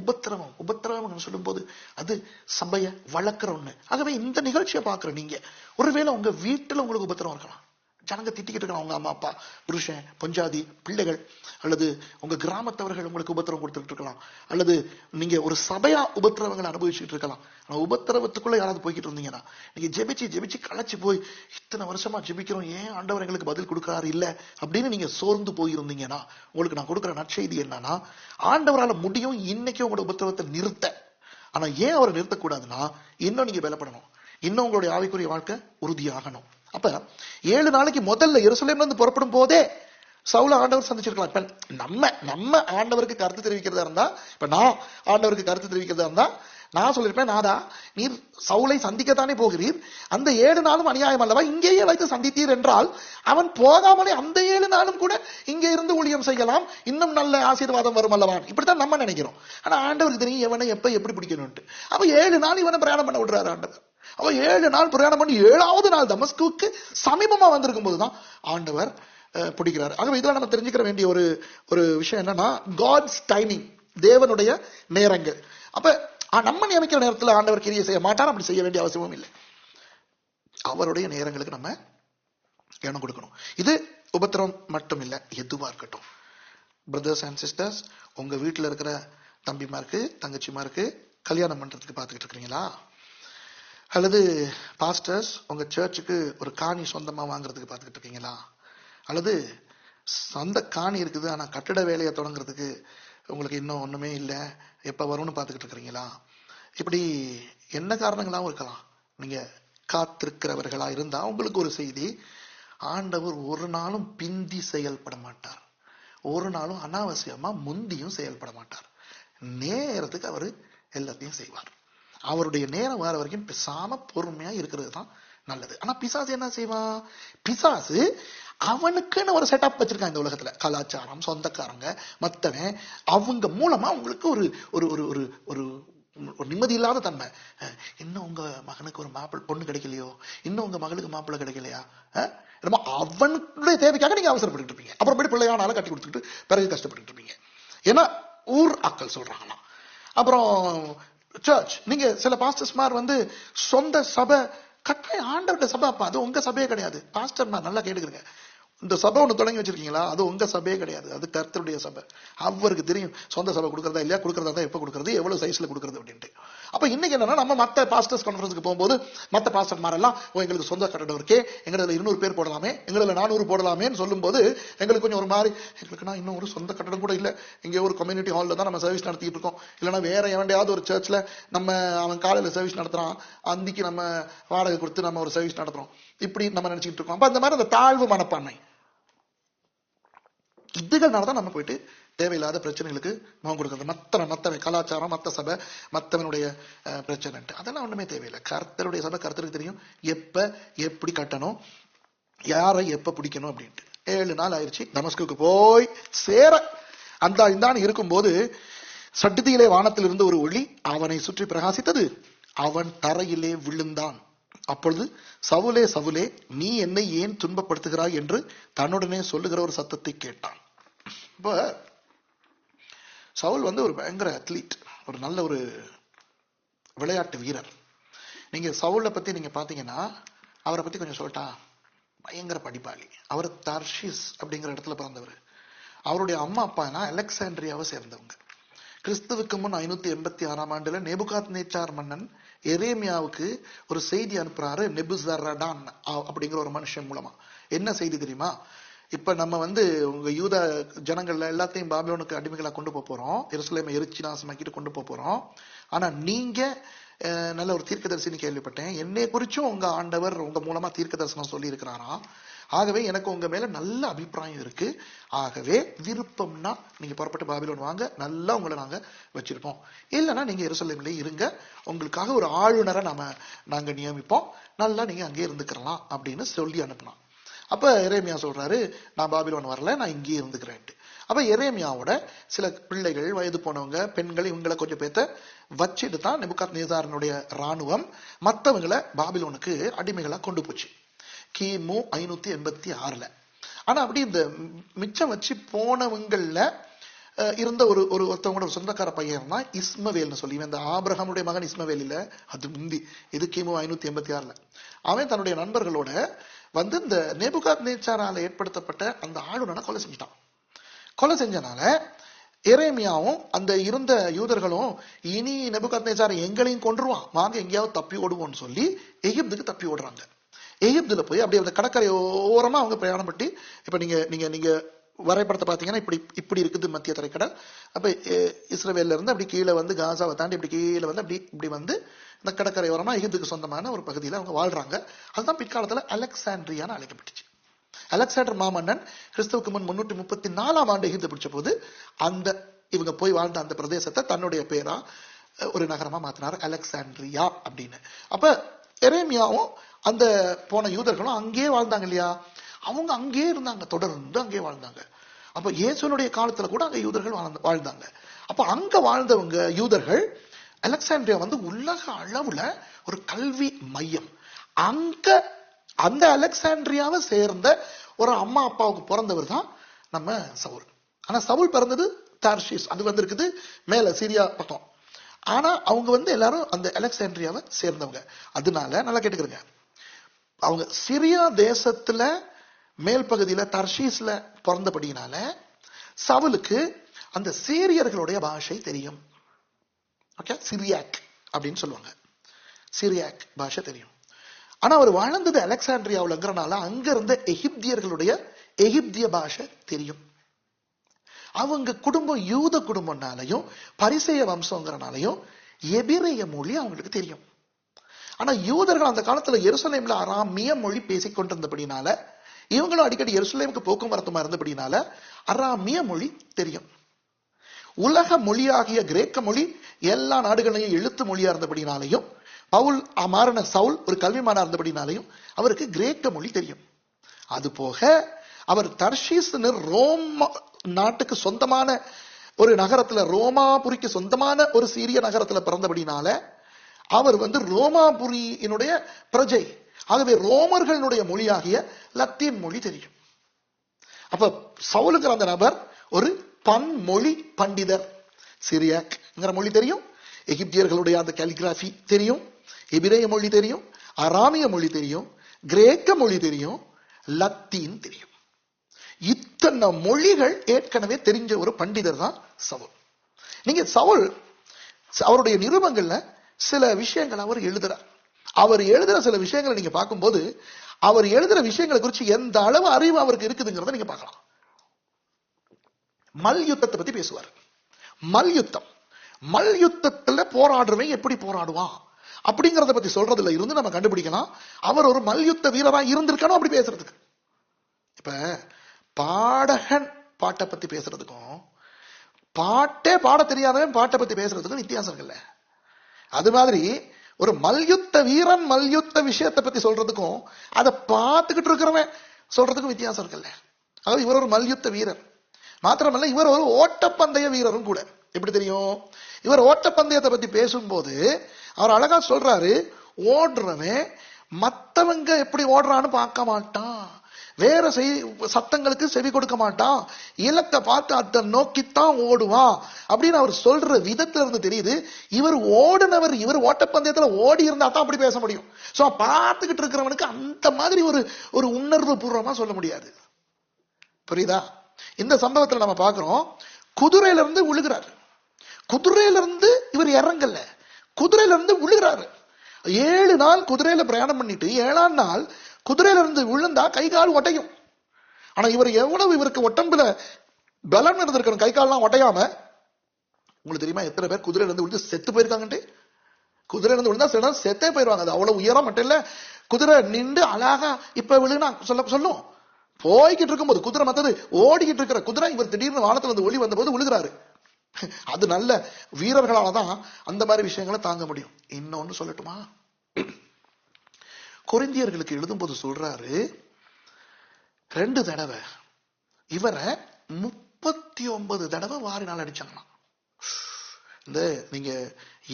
உபத்திரவம் சொல்லும் போது அது சபையை வளர்க்கிற ஒண்ணு. ஆகவே இந்த நிகழ்ச்சியை பாக்குற நீங்க ஒருவேளை உங்க வீட்டுல உங்களுக்கு உபத்திரவம் இருக்கலாம், ஜனங்க திட்டிக்கிட்டு இருக்கலாம், உங்க அம்மா அப்பா, புருஷன், பொஞ்சாதி, பிள்ளைகள், அல்லது உங்க கிராமத்தவர்கள் உங்களுக்கு உபத்திரவம் கொடுத்துட்டு இருக்கலாம், அல்லது நீங்க ஒரு சபையா உபத்திரவங்களை அனுபவிச்சுட்டு இருக்கலாம். ஆனா உபத்திரவத்துக்குள்ள யாராவது போய்கிட்டு இருந்தீங்கன்னா நீங்க ஜெபிச்சு களைச்சு போய் இத்தனை வருஷமா ஜெபிக்கிறோம், ஏன் ஆண்டவர் எங்களுக்கு பதில் கொடுக்கறாரு இல்ல அப்படின்னு நீங்க சோர்ந்து போயிருந்தீங்கன்னா உங்களுக்கு நான் கொடுக்குற நற்செய்தி என்னன்னா, ஆண்டவரால முடியும் இன்னைக்கு உங்களோட உபத்திரவத்தை நிறுத்த. ஆனா ஏன் அவரை நிறுத்தக்கூடாதுன்னா, இன்னும் நீங்க பலப்படணும், இன்னும் உங்களுடைய ஆவிக்குரிய வாழ்க்கை உறுதியாகணும். அப்ப 7 நாளைக்கு முதல்ல எருசலேம்ல இருந்து புறப்படும் போதே சவுல ஆண்டவர் சந்திச்சிருக்கலாம். இப்ப நம்ம ஆண்டவருக்கு கருத்து தெரிவிக்கிறதா இருந்தா, இப்ப நான் ஆண்டவருக்கு கருத்து தெரிவிக்கிறதா இருந்தா நான் சொல்லிருப்பேன், நாதா நீர் சவுலை சந்திக்கத்தானே போகிறீர், அந்த 7 நாளும் அநியாயம் அல்லவா, இங்கேயே வைத்து சந்தித்தீர் என்றால் அவன் போகாமலே அந்த 7 நாளும் கூட இங்கே இருந்து ஊழியம் செய்யலாம், இன்னும் நல்ல ஆசீர்வாதம் வரும் அல்லவா. இப்படித்தான் நம்ம நினைக்கிறோம். ஆனா ஆண்டவருக்கு தெரியும் எவனை எப்ப எப்படி பிடிக்கணும்ட்டு. அப்ப 7 நாள் இவனை பிரயாணம் பண்ண விடுறாரு ஆண்டவர். அவ 7 நாள் பிரயாணம் பண்ணி 7வது நாள் தமஸ்குவுக்கு சமீபமா வந்திருக்கும் போதுதான் ஆண்டவர் பிடிக்கிறார். ஆகவே இதெல்லாம் நம்ம தெரிஞ்சுக்கிற வேண்டிய ஒரு விஷயம் என்னன்னா, காட்ஸ் டைமிங், தேவனுடைய நேரங்கள். அப்ப நம்ம நியமிக்கிற நேரத்தில் ஆண்டவர் கிரியை செய்ய மாட்டார், அப்படி செய்ய வேண்டிய அவசியமும் இல்லை. அவருடைய நேரங்களுக்கு நம்ம இடம் கொடுக்கணும். இது உபத்திரம் மட்டும் இல்லை, எதுவா இருக்கட்டும். பிரதர்ஸ் அண்ட் சிஸ்டர்ஸ், உங்க வீட்டுல இருக்கிற தம்பிமாருக்கு தங்கச்சிமாருக்கு கல்யாணம் பண்றதுக்கு பாத்துக்கிட்டு இருக்கிறீங்களா? அல்லது பாஸ்டர்ஸ் உங்க சர்ச்சுக்கு ஒரு காணி சொந்தமா வாங்குறதுக்கு பாத்துக்கிட்டு இருக்கீங்களா? அல்லது சொந்த காணி இருக்குது ஆனா கட்டட வேலையை தொடங்குறதுக்கு உங்களுக்கு இன்னும் ஒண்ணுமே இல்லை, எப்ப வரும்னு பாத்துக்கிட்டு இருக்கிறீங்களா? இப்படி என்ன காரணங்களாவும் இருக்கலாம். நீங்க காத்திருக்கிறவர்களா இருந்தா உங்களுக்கு ஒரு செய்தி, ஆண்டவர் ஒரு நாளும் பிந்தி செயல்பட மாட்டார், ஒரு நாளும் அனாவசியமா முந்தியும் செயல்பட மாட்டார். நேரத்துக்கு அவரு எல்லாத்தையும் செய்வார். அவருடைய நேரம் வர வரைக்கும் பேசாம பொறுமையா இருக்கிறது தான் நல்லது. ஆனா பிசாசு என்ன செய்வான்? பிசாசு அவனுக்குன்னு ஒரு செட்டப் வச்சிருக்கான் இந்த உலகத்துல. கலாச்சாரம், சொந்தக்காரங்க, மத்தவன், அவங்க மூலமா உங்களுக்கு ஒரு ஒரு ஒரு ஒரு ஒரு ஒரு நிம்மதி இல்லாத தன்மை. இன்னும் உங்க மகனுக்கு ஒரு மாப்பிள்ளை பொண்ணு கிடைக்கலையோ, இன்னும் உங்க மகளுக்கு மாப்பிள்ளை கிடைக்கலையா, அவனுடைய தேவைக்காக நீங்க அவசரப்பட்டு இருப்பீங்க. அப்புறம் பிள்ளையானாலும் கட்டி கொடுத்துட்டு பிறகு கஷ்டப்பட்டு இருப்பீங்க. ஏன்னா ஊர் ஆக்கள் சொல்றாங்களா. அப்புறம் சர்ச், நீங்க சில பாஸ்டர்ஸ்மார் சொந்த சபை கட்டாயம் ஆண்டவருடைய சபை. அப்ப அது உங்க சபையே கிடையாது. பாஸ்டர்மார் நல்லா கேட்டுக்கிறீங்க, இந்த சபை ஒண்ணு தொடங்கி வச்சிருக்கீங்களா, அது உங்க சபையே கிடையாது, அது கர்த்தருடைய சபை. அவருக்கு தெரியும் சொந்த சபை கொடுக்கறதா இல்லையா, கொடுக்கறதா தான் எப்ப கொடுக்கறது, எவ்வளவு சைஸ்ல கொடுக்கறது அப்படின்ட்டு. அப்ப இன்னைக்கு என்னன்னா, நம்ம மத்த பாஸ்டர்ஸ் கான்ஃபரன்ஸ்க்கு போகும்போது மத்த பாஸ்டர்மார் எல்லாம் எங்களுக்கு சொந்த கட்டடம் இருக்கே, எங்களுக்கு 200 பேர் போடலாமே, எங்களுக்கு 400 போடலாமேன்னு சொல்லும் போது எங்களுக்கு கொஞ்சம் ஒரு மாதிரி, எங்களுக்குன்னா இன்னும் ஒரு சொந்த கட்டடம் கூட இல்ல, இங்கே ஒரு கம்யூனிட்டி ஹால்ல தான் நம்ம சர்வீஸ் நடத்திட்டு இருக்கோம், இல்லைன்னா வேற எவண்டையாவது ஒரு சர்ச்ல நம்ம அவன் காலையில சர்வீஸ் நடத்துறான், அந்திக்கு நம்ம வாடகை கொடுத்து நம்ம ஒரு சர்வீஸ் நடத்துறோம், இப்படி நம்ம நினைச்சிட்டு இருக்கோம். அப்ப அந்த மாதிரி அந்த தாழ்வு மனப்பான்மை, இதுகள்னாலதான் நம்ம போயிட்டு தேவையில்லாத பிரச்சனைகளுக்கு முகம் கொடுக்கறது. மத்தவன் கலாச்சாரம், மத்த சபை, மத்தவனுடைய பிரச்சனை, அதெல்லாம் ஒண்ணுமே தேவையில்லை. கர்த்தருடைய சபை கர்த்தருக்கு தெரியும் எப்ப எப்படி கட்டணும், யாரை எப்ப பிடிக்கணும் அப்படின்ட்டு. 7 நாள் ஆயிடுச்சு தமஸ்குக்கு போய் சேர. அந்த இந்தான்னு இருக்கும்போது சட்டுதியிலே வானத்தில் இருந்து ஒரு ஒளி அவனை சுற்றி பிரகாசித்தது. அவன் தரையிலே விழுந்தான். அப்பொழுது சவுலே சவுலே, நீ என்னை ஏன் துன்பப்படுத்துகிறாய் என்று தன்னுடனே சொல்லுகிற ஒரு சத்தத்தை கேட்டான். இப்ப சவுல் ஒரு பயங்கர அத்லீட், ஒரு நல்ல ஒரு விளையாட்டு வீரர். நீங்க சவுலை பத்தி நீங்க பாத்தீங்கன்னா, அவரை பத்தி கொஞ்சம் சொல்லிட்டா, பயங்கர படிப்பாளி. அவர் தர்ஷீஸ் அப்படிங்கிற இடத்துல பிறந்தவர். அவருடைய அம்மா அப்பா அலெக்சாண்ட்ரியாவை சேர்ந்தவங்க. கிறிஸ்துவுக்கு முன் 586ஆம் ஆண்டுல நேபுகாத்நேச்சார் மன்னன் எரேமியாவுக்கு ஒரு செய்தி அனுப்புறாரு, நெபுசரடான் அப்படிங்கிற ஒரு மனுஷன் மூலமா. என்ன செய்தி தெரியுமா? இப்ப நம்ம உங்க யூத ஜனங்கள்ல எல்லாத்தையும் பாபிலோனுக்கு அடிமைகளா கொண்டு போறோம், எருசலேமை எரிச்சி நாசமாக்கிட்டு கொண்டு போறோம். ஆனா நீங்க நல்ல ஒரு தீர்க்கதரிசின்னு கேள்விப்பட்டேன், என்னை குறிச்சும் உங்க ஆண்டவர் உங்க மூலமா தீர்க்க தரிசனம் சொல்லி இருக்கிறாரா, ஆகவே எனக்கு உங்க மேல நல்ல அபிப்பிராயம் இருக்கு, ஆகவே விருப்பம்னா நீங்க புறப்பட்டு பாபிலோன் வாங்க, நல்லா உங்களை நாங்க வச்சிருப்போம், இல்லைன்னா நீங்க எருசலேமிலே இருங்க, உங்களுக்காக ஒரு ஆளுநரை நாங்க நியமிப்போம், நல்லா நீங்க அங்கே இருந்துக்கலாம் அப்படின்னு சொல்லி அனுப்பினான். அப்ப எரேமியா சொல்றாரு, நான் பாபிலோன் வரல, நான் இங்கே இருந்துக்கிறேன். அப்ப எரேமியாவோட சில பிள்ளைகள், வயது போனவங்க, பெண்கள், இவங்களை கொஞ்சம் பேத்த வச்சுட்டு தான் நேபுகாத்நேச்சாரினுடைய ராணுவம் மற்றவங்களை பாபிலோனுக்கு அடிமைகளா கொண்டு போச்சு கிமு 586. ஆனா அப்படி இந்த மிச்சம் வச்சு போனவங்கள்ல இருந்த ஒருத்தவங்களோட ஒரு சொந்தக்கார பையன் தான் இஸ்மவேல்னு சொல்லி. இந்த ஆபிரகாமுடைய மகன் இஸ்மவேல் இல்ல, அது முந்தி, இது கிமு 586. அவன் தன்னுடைய நண்பர்களோட இந்த நேபுகாத்நேச்சாரால ஏற்படுத்தப்பட்ட அந்த ஆளுநனை கொலை செஞ்சிட்டான். கொலை செஞ்சனால எரேமியாவும் அந்த இருந்த யூதர்களும், இனி நேபுகாத்நேச்சார் எங்களையும் கொன்றுவான், வாங்க எங்கேயாவது தப்பி ஓடுவோம்னு சொல்லி எகிப்துக்கு தப்பி ஓடுறாங்க. எகிப்துல போய் அப்படியே அந்த கடற்கரை ஓரமா அவங்க பிரயாணம் பட்டி, இப்ப நீங்க வரைபடத்தை பாத்தீங்கன்னா இப்படி இருக்குது மத்திய தரைக்கடல். அப்ப இஸ்ரவேல்ல இருந்து அப்படி கீழே காசாவை தாண்டி இப்படி கீழே இப்படி இந்த கடற்கரை ஓரமா எகிப்துக்கு சொந்தமான ஒரு பகுதியில அவங்க வாழ்றாங்க. அதுதான் பிற்காலத்துல அலெக்சாண்ட்ரியான்னு அழைக்கப்பட்டுச்சு. அலெக்சாண்டர் மாமன்னன் கிறிஸ்துவுக்கு முன் 334ஆம் ஆண்டு எகிப்து பிடிச்ச போது இவங்க போய் வாழ்ந்த அந்த பிரதேசத்தை தன்னுடைய பேரா ஒரு நகரமா மாத்தினார், அலெக்சாண்ட்ரியா அப்படின்னு. அப்ப எரேமியாவும் அந்த போன யூதர்களும் அங்கேயே வாழ்ந்தாங்க இல்லையா, அவங்க அங்கேயே இருந்தாங்க, தொடர்ந்து அங்கேயே வாழ்ந்தாங்க. அப்ப இயேசுனுடைய காலத்துல கூட அங்க யூதர்கள் வாழ்ந்தாங்க. அப்ப அங்க வாழ்ந்தவங்க யூதர்கள், அலெக்சாண்ட்ரியா உலக அளவுல ஒரு கல்வி மையம். அந்த அலெக்சாண்ட்ரியாவை சேர்ந்த ஒரு அம்மா அப்பாவுக்கு பிறந்தவர் தான் நம்ம சவுல். ஆனா சவுல் பிறந்தது தார்ஷீஸ், அது இருக்குது மேல சிரியா பக்கம். ஆனா அவங்க எல்லாரும் அந்த அலெக்சாண்ட்ரியாவை சேர்ந்தவங்க. அதனால நல்லா கேட்டுக்கிறங்க, அவங்க சிரியா தேசத்துல மேல் பகுதியில தர்ஷீஸ்ல பிறந்தபடினால சவுலுக்கு அந்த சீரியர்களுடைய பாஷை தெரியும். ஓகே, சிரியாக் அப்படின்னு சொல்லுவாங்க, சிரியாக் பாஷை தெரியும். ஆனா அவர் வாழ்ந்தது அலெக்சாண்ட்ரியாவுலங்கிறனால அங்க இருந்த எகிப்தியர்களுடைய எகிப்திய பாஷை தெரியும். அவங்க குடும்பம் யூத குடும்பம்னாலையும் பரிசேய வம்சங்கிறனாலையும் எபிரேய மொழி அவங்களுக்கு தெரியும். ஆனா யூதர்கள் அந்த காலத்துல எருசலேம்ல அராமிய மொழி பேசிக்கொண்டிருந்தபடினால, இவங்களும் அடிக்கடி எருசலேமுக்கு போக்குவரத்துமா இருந்தபடினால அராமிய மொழி தெரியும். உலக மொழியாகிய கிரேக்க மொழி எல்லா நாடுகளையும் எழுத்து மொழியா இருந்தபடினாலையும், பவுல் மாறின சவுல் ஒரு கல்விமானா இருந்தபடினாலையும் அவருக்கு கிரேக்க மொழி தெரியும். அது போக அவர் தர்ஷீஸ்னு ரோம் நாட்டுக்கு சொந்தமான ஒரு நகரத்துல, ரோமாபுரிக்கு சொந்தமான ஒரு சீரிய நகரத்துல பிறந்தபடினால அவர் ரோமாபுரியினுடைய பிரஜை. ஆகவே ரோமர்களுடைய மொழியாகிய லத்தீன் மொழி தெரியும். அப்ப சவுலுங்கிற அந்த நபர் ஒரு பன்மொழி பண்டிதர். சிரியாக்ங்கிற மொழி தெரியும், எகிப்தியர்களுடைய அந்த காலிகிராஃபி தெரியும், எபிரேய மொழி தெரியும், அராமிய மொழி தெரியும், கிரேக்க மொழி தெரியும், லத்தீன் தெரியும். இத்தனை மொழிகள் ஏற்கனவே தெரிஞ்ச ஒரு பண்டிதர் தான் சவுல். நீங்க சவுல் அவருடைய நிருபங்கள்ல சில விஷயங்கள் அவர் எழுதுறார். அவர் எழுதுற சில விஷயங்களை நீங்க பார்க்கும்போது அவர் எழுதுற விஷயங்களை குறித்து எந்த அளவு அறிவு அவருக்கு இருக்குதுங்கிறத நீங்க பார்க்கலாம். மல்யுத்தத்தை பத்தி பேசுவார். மல்யுத்தத்துல போராடுறவன் எப்படி போராடுவான் அப்படிங்கறத பத்தி சொல்றதுல இருந்து நம்ம கண்டுபிடிக்கலாம் அவர் ஒரு மல்யுத்த வீரரா இருந்திருக்கணும் அப்படி பேசுறதுக்கு. இப்ப பாடகன் பாட்டை பத்தி பேசுறதுக்கும் பாட்டே பாட தெரியாதவன் பாட்டை பத்தி பேசுறதுக்கும் வித்தியாசம் இருக்குல்ல. அது மாதிரி ஒரு மல்யுத்த வீரன் மல்யுத்த விஷயத்தை பத்தி சொல்றதுக்கும் அதை பார்த்துக்கிட்டு இருக்கிறவன் சொல்றதுக்கும் வித்தியாசம் இருக்குல்ல. அதாவது இவர் ஒரு மல்யுத்த வீரர் மாத்திரமல்ல, இவர் ஒரு ஓட்டப்பந்தய வீரரும் கூட. எப்படி தெரியும்? இவர் ஓட்டப்பந்தயத்தை பத்தி பேசும்போது அவர் அழகா சொல்றாரு, ஓடுறவன் மத்தவங்க எப்படி ஓடுறான்னு பார்க்க மாட்டான், வேற சத்தங்களுக்கு செவி கொடுக்க மாட்டான், இலக்கை பார்த்து அதை நோக்கித்தான் ஓடுவான் அப்படின்னு அவர் சொல்ற விதத்துல இருந்து தெரியுது இவர் ஓடுனவர். இவர் ஓட்டப்பந்தயத்துல ஓடி இருந்தா தான் அப்படி பேச முடியும். சோ பார்த்துக்கிட்டு இருக்கிறவனுக்கு அந்த மாதிரி ஒரு உணர்வு பூர்வமா சொல்ல முடியாது. புரியுதா? இந்த சம்பவத்துல நம்ம பாக்குறோம், குதிரையில இருந்து விழுகிறாரு. குதிரையில இருந்து இவர் இறங்கல, குதிரையில இருந்து விழுகிறாரு. 7 நாள் குதிரையில பிரயாணம் பண்ணிட்டு 7ஆம் நாள் குதிரையில இருந்து விழுந்தா கை கால் ஒட்டையும். ஆனா இவர் எவ்வளவு இவருக்கு உடம்புல பலம் இருந்திருக்கணும் கை கால்லாம் ஒட்டையாம. உங்களுக்கு தெரியுமா எத்தனை பேர் குதிரையில இருந்து விழுந்து செத்து போயிருக்காங்கன்ட்டு? குதிரையில இருந்து விழுந்தா செத்தே போயிருவாங்க. அது அவ்வளவு உயரம் மட்டும் இல்ல, குதிரை நின்று அழகா இப்ப விழுனா சொல்லும். போய்கிட்டு இருக்கும்போது குதிரை மத்தது ஓடிக்கிட்டு இருக்கிற குதிரை இவர் திடீர்னு வானத்துல இருந்து ஒளி வந்த போது விழுகிறாரு. அது நல்ல வீரர்களாலதான் அந்த மாதிரி விஷயங்களை தாங்க முடியும். இன்னொன்னு சொல்லட்டுமா? கொரிந்தியர்களுக்கு எழுதும்போது சொல்றாரு, 2 தடவை இவரை 39 தடவை வாரினால் அடிச்சாங்களாம். இந்த நீங்க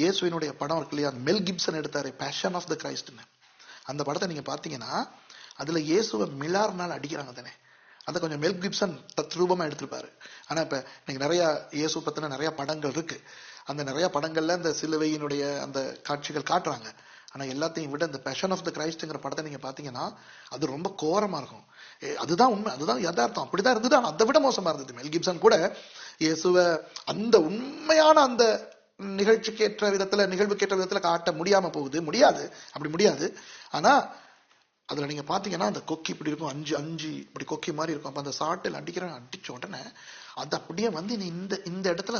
இயேசுவினுடைய படம் இருக்கு இல்லையா, மெல் கிப்சன் எடுத்தாரு பேஷன் ஆஃப் த கிரைஸ்ட்னு, அந்த படத்தை நீங்க பாத்தீங்கன்னா அதுல இயேசுவை மிலார்னால் அடிக்கிறாங்க தானே. அதை கொஞ்சம் மெல் கிப்சன் தத்ரூபமா எடுத்திருப்பாரு. ஆனா இப்ப நீங்க நிறைய இயேசு பத்தின நிறைய படங்கள் இருக்கு, அந்த நிறைய படங்கள்ல அந்த சிலுவையினுடைய அந்த காட்சிகள் காட்டுறாங்க. ஆனா எல்லாத்தையும் விட இந்த பேஷன் ஆஃப் த கிரைஸ்ட்ங்கிற படத்தை நீங்க பாத்தீங்கன்னா அது ரொம்ப கோரமா இருக்கும். அதுதான் உண்மை, அதுதான் யதார்த்தம், அப்படிதான் இருந்தது. ஆனா அதை விட மோசமா இருந்தது. மெல் கிப்சன் கூட இயேசுவ அந்த உண்மையான அந்த நிகழ்ச்சிக்கேற்ற விதத்துல காட்ட முடியாம போகுது, அப்படி முடியாது. ஆனா அதுல நீங்க பாத்தீங்கன்னா அந்த கொக்கி இப்படி இருக்கும், 5 இப்படி கொக்கி மாதிரி இருக்கும். அப்ப அந்த சாட்டில் அடிச்ச உடனே அது அப்படியே இந்த இடத்துல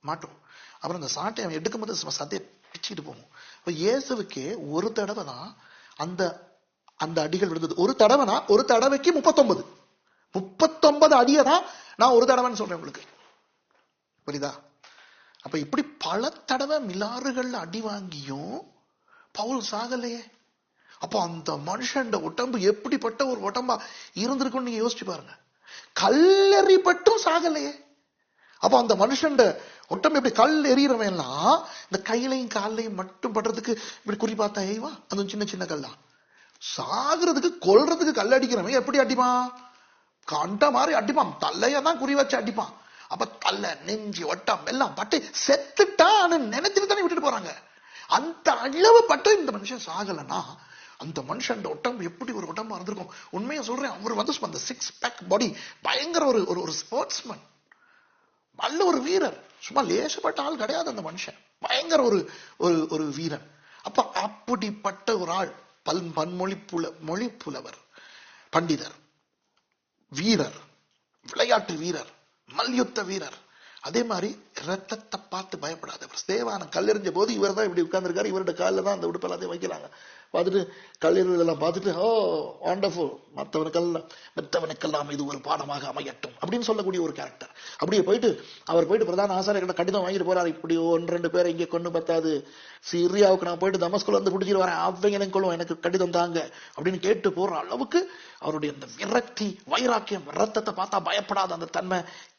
மாட்டும். அப்புறம் அந்த சாட்டை அவன் எடுக்கும் போது சதையை பிச்சுக்கிட்டு போகும். இப்ப இயேசுவுக்கு ஒரு தடவை தான் அந்த அடிகள் விழுந்தது. ஒரு தடவைக்கு 39 அடியை தான் நான் ஒரு தடவைன்னு சொல்றேன் உங்களுக்கு. புரியுதா? அப்ப இப்படி பல தடவை மிலாறுகள்ல அடி வாங்கியும் பவுல் சாகலையே. அப்ப அந்த மனுஷன் உடம்பு எப்படிப்பட்ட ஒரு உடம்பா இருந்திருக்கும்னு நீங்க யோசிச்சு பாருங்க. கல்லெறிப்பட்டும் சாகலையே. அப்ப அந்த மனுஷன் உடம்பு எப்படி கல் எறிகிறவன்லாம் இந்த கையிலையும் காலையும் மட்டும் படுறதுக்கு இப்படி குறி பார்த்தா எய்வா, அது சின்ன சின்ன கல்லா. சாகுறதுக்கு கொல்றதுக்கு கல் அடிக்கிறவன் எப்படி அடிப்பான்? கண்ட மாதிரி அடிப்பான், தலையதான் குறி வச்சு அடிப்பான். அப்ப தலை நெஞ்சு ஒட்டம் எல்லாம் பட்டு செத்துட்டான்னு நினைச்சிட்டு தானே விட்டுட்டு போறாங்க. அந்த அளவு பட்டு இந்த மனுஷன் சாகலன்னா அந்த மனுஷன் உடம்பு எப்படி ஒரு உடம்பா இருந்திருக்கும். உண்மையா சொல்றேன், அவர் அந்த 6 பேக் பாடி, பயங்கர ஒரு ஸ்போர்ட்ஸ்மேன், நல்ல ஒரு வீரர், சும்மா லேசப்பட்ட ஆள் கிடையாது அந்த மனுஷன், பயங்கர ஒரு வீரன். அப்ப அப்படிப்பட்ட ஒரு ஆள், மொழி புலவர், பண்டிதர், வீரர், விளையாட்டு வீரர், மல்யுத்த வீரர். அதே மாதிரி ரத்தத்தை பார்த்து பயப்படாதவர். ஸ்தேவான கல்லெறிஞ்ச போது இவர் தான் இப்படி உட்கார்ந்துருக்காரு, இவருடைய காலில் தான் அந்த உடுப்பு எல்லாத்தையும் வைக்கிறாங்க. பார்த்துட்டு கல்லீரல் இதெல்லாம் பார்த்துட்டு, ஓ வாண்டர்ஃபுல், மற்றவனுக்கெல்லாம் இது ஒரு பாடமாக அமையட்டும் அப்படின்னு சொல்லக்கூடிய ஒரு கேரக்டர். அப்படியே போயிட்டு அவர் போயிட்டு பிரதான ஆசாரியர்கிட்ட கடிதம் வாங்கிட்டு போறாரு. இப்படி 1-2 பேரை இங்கே கொண்டு பத்தாது, சிரியாவுக்கு நான் போயிட்டு தமஸ்குல வந்து பிடிச்சிட்டு வரேன், அவங்க எனக்கு கடிதம் தாங்க அப்படின்னு கேட்டு போற அளவுக்கு அவருடைய அந்த விரக்தி, வைராக்கியம், ரத்தத்தை பார்த்தா பயப்படாத அந்த தன்மை,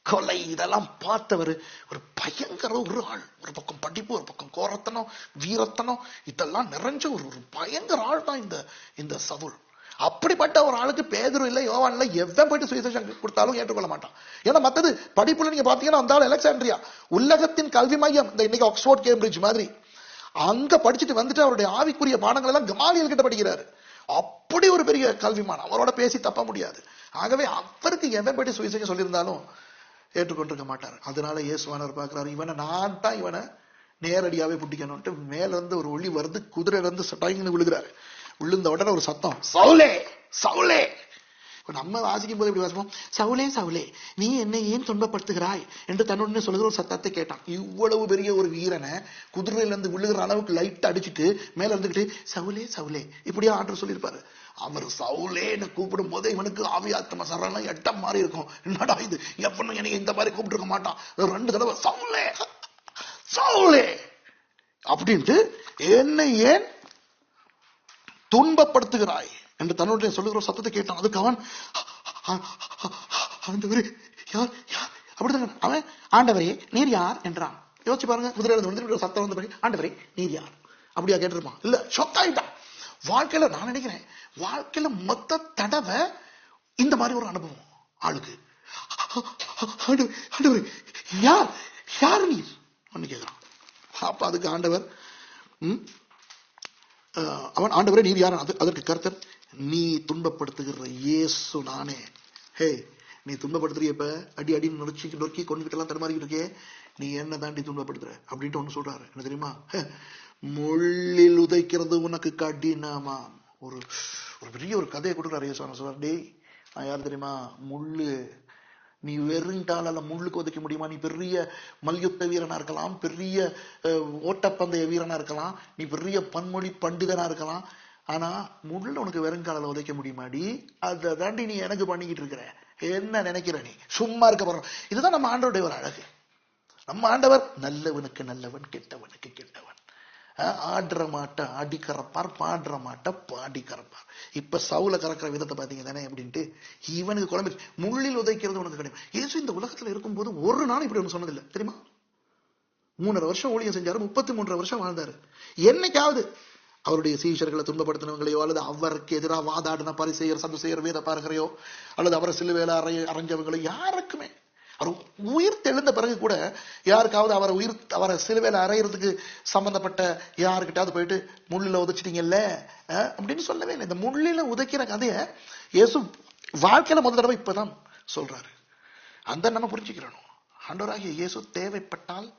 கொலை, இதெல்லாம் பார்த்தவர் ஒரு பயங்கர ஒரு ஆள். ஒரு பக்கம் படிப்பு, ஒரு பக்கம் கோரத்தனம், வீரத்தனம், இதெல்லாம் நிறைஞ்ச ஒரு பயங்கர ஆள் தான் இந்த சவுல். அப்படிப்பட்ட ஒரு ஆளுக்கு பேதுரு இல்ல, யோவான் இல்ல, எவன் போயிட்டு சுவிசேஷம் கொடுத்தாலும் ஏற்றுக்கொள்ள மாட்டான். ஏன்னா மத்தது படிப்புல நீங்க பாத்தீங்கன்னா அந்த ஆள் அலெக்சாண்ட்ரியா, உலகத்தின் கல்வி மையம், இந்த இன்னைக்கு ஆக்ஸ்போர்ட் கேம்பிரிட்ஜ் மாதிரி, அங்க படிச்சுட்டு வந்துட்டு அவருடைய ஆவிக்குரிய பாடங்கள் எல்லாம் கமாலியல் கிட்ட படிக்கிறாரு. அப்படி ஒரு பெரிய கல்விமான், அவரோட பேசி தப்ப முடியாது. ஆகவே அவருக்கு எவன் போயிட்டு சுவிசேஷம் சொல்லியிருந்தாலும் ஏற்றுக்கொண்டிருக்க மாட்டார். அதனால இயேசுவானவர் பார்க்கிறாரு, இவனை நான் தான் இவனை நேரடியாவே பிடிக்கணும்ட்டு மேல இருந்து ஒரு ஒளி வருது, குதிரையில இருந்து சட்டாயின்னு விழுகிறாரு. விழுந்த உடனே ஒரு சத்தம், சவுலே சவுலே. நம்ம வாசிக்கும் போது எப்படி வாசிப்போம், சவுலே சவுலே நீ என்னை ஏன் துன்பப்படுத்துகிறாய் என்று தன்னுடனே சொல்லுகிற ஒரு சத்தத்தை கேட்டான். இவ்வளவு பெரிய ஒரு வீரனை குதிரையில இருந்து விழுகிற அளவுக்கு லைட் அடிச்சுட்டு மேல இருந்துகிட்டு சவுலே சவுலே இப்படியா ஆர்டர் சொல்லியிருப்பாரு. அவர் சவுலேன்னு கூப்பிடும் போதே இவனுக்கு ஆவியாத்ம சரணம் எட்டம் மாறி இருக்கும். என்னடா இது, எப்பனும் எனக்கு இந்த மாதிரி கூப்பிட்டு இருக்க மாட்டான். 2 தடவை சவுலே சவுலே அப்படின்ட்டு என்னை ஏன் துன்பப்படுத்துகிறாய் என்று தன்னுடைய சொல்லுகிற சத்தத்தை கேட்டான். அதுக்கு அவன் ஆண்டவரே யார் யார் அப்படிதான் அவன், ஆண்டவரே நீர் யார் என்றான். யோசிச்சு பாருங்க, குதிரை சத்தம் வந்த பிறகு ஆண்டவரே நீர் யார் அப்படியா கேட்டிருப்பான்? இல்ல, ஷாக் ஆயிட்டான். வாழ்க்கையில நான் நினைக்கிறேன், வாழ்க்கையில மொத்த தடவை இந்த மாதிரி ஒரு அனுபவம் ஆளுக்கு. ஆண்டவரே யார் யார் நீர் கேட்கிறான். அப்ப அதுக்கு ஆண்டவர், அவன் ஆண்டவரே நீர் யார்? அதற்கு கர்த்தர், நீ துன்பப்படுத்துகிற இயேசு நானே. ஹே, நீ துன்பப்படுத்துறிய, இப்ப அடி அடி நொறுக்கி கொண்டுகிட்டலாம் தடுமாறிக்கிட்டு இருக்கே, நீ என்ன தாண்டி துன்பப்படுத்துற அப்படின்ட்டு ஒண்ணு சொல்றாரு. என்ன தெரியுமா? முள்ளில் உதைக்கிறது உனக்கு கடினமா. ஒரு பெரிய ஒரு கதையை கொடுக்குறாரு இயேசு. சொல்றாரு, டேய் நான் யார் தெரியுமா? முள்ளு. நீ வெறுண்டால முள்ளுக்கு உதைக்க முடியுமா? நீ பெரிய மல்யுத்த வீரனா இருக்கலாம், பெரிய ஓட்டப்பந்தய வீரனா இருக்கலாம், நீ பெரிய பன்மொழி பண்டிதனா இருக்கலாம், ஆனா முள்ள உனக்கு வெறுங்கால உதைக்க முடியுமாடி? அதை தாண்டி நீ எனக்கு பண்ணிக்கிட்டு இருக்கிற. என்ன நினைக்கிற நீ? சும்மா இருக்க போறோம். இதுதான் நம்ம ஆண்டவருடைய ஒரு அழகு. நம்ம ஆண்டவர் நல்லவனுக்கு நல்லவன், கெட்டவனுக்கு கெட்டவன். ஆடுற மாட்ட ஆடி கறப்பார், பாடுற மாட்ட பாடி கறப்பார். இப்ப சவுல கறக்கிற விதத்தை பாத்தீங்க தானே அப்படின்ட்டு இவனுக்கு குழம்பு. முள்ளில் உதைக்கிறது உனக்கு கிடையாது. இயேசு இந்த உலகத்துல இருக்கும் போது ஒரு நாள் இப்படி ஒண்ணு சொன்னதில்லை தெரியுமா? 3.5 வருஷம் ஊழியம் செஞ்சாரு, 33 வருஷம் வாழ்ந்தாரு. என்னைக்காவது அவருடைய சீஷர்களை துன்பப்படுத்தினவங்களையோ அல்லது அவருக்கு எதிராக வாதாடின பரிசெயர், சதுசேயர், வேத பார்க்கிறையோ அல்லது அவரை சிலுவையில அரைஞ்சவங்களோ யாருக்குமே, அவர் உயிர் தெழுந்த பிறகு கூட யாருக்காவது அவரை சிலுவையில அறையிறதுக்கு சம்பந்தப்பட்ட யாருக்கிட்டாவது போயிட்டு முள்ளில உதைச்சிட்டீங்கல்ல அப்படின்னு சொல்லவே இல்லை. இந்த முள்ளில உதைக்கிற கதைய இயேசு வாழ்க்கையில முதல் தடவை இப்பதான் சொல்றாரு. அந்த நம்ம புரிஞ்சுக்கிறோம். ஆண்டவராகிய இயேசு தேவைப்பட்டால்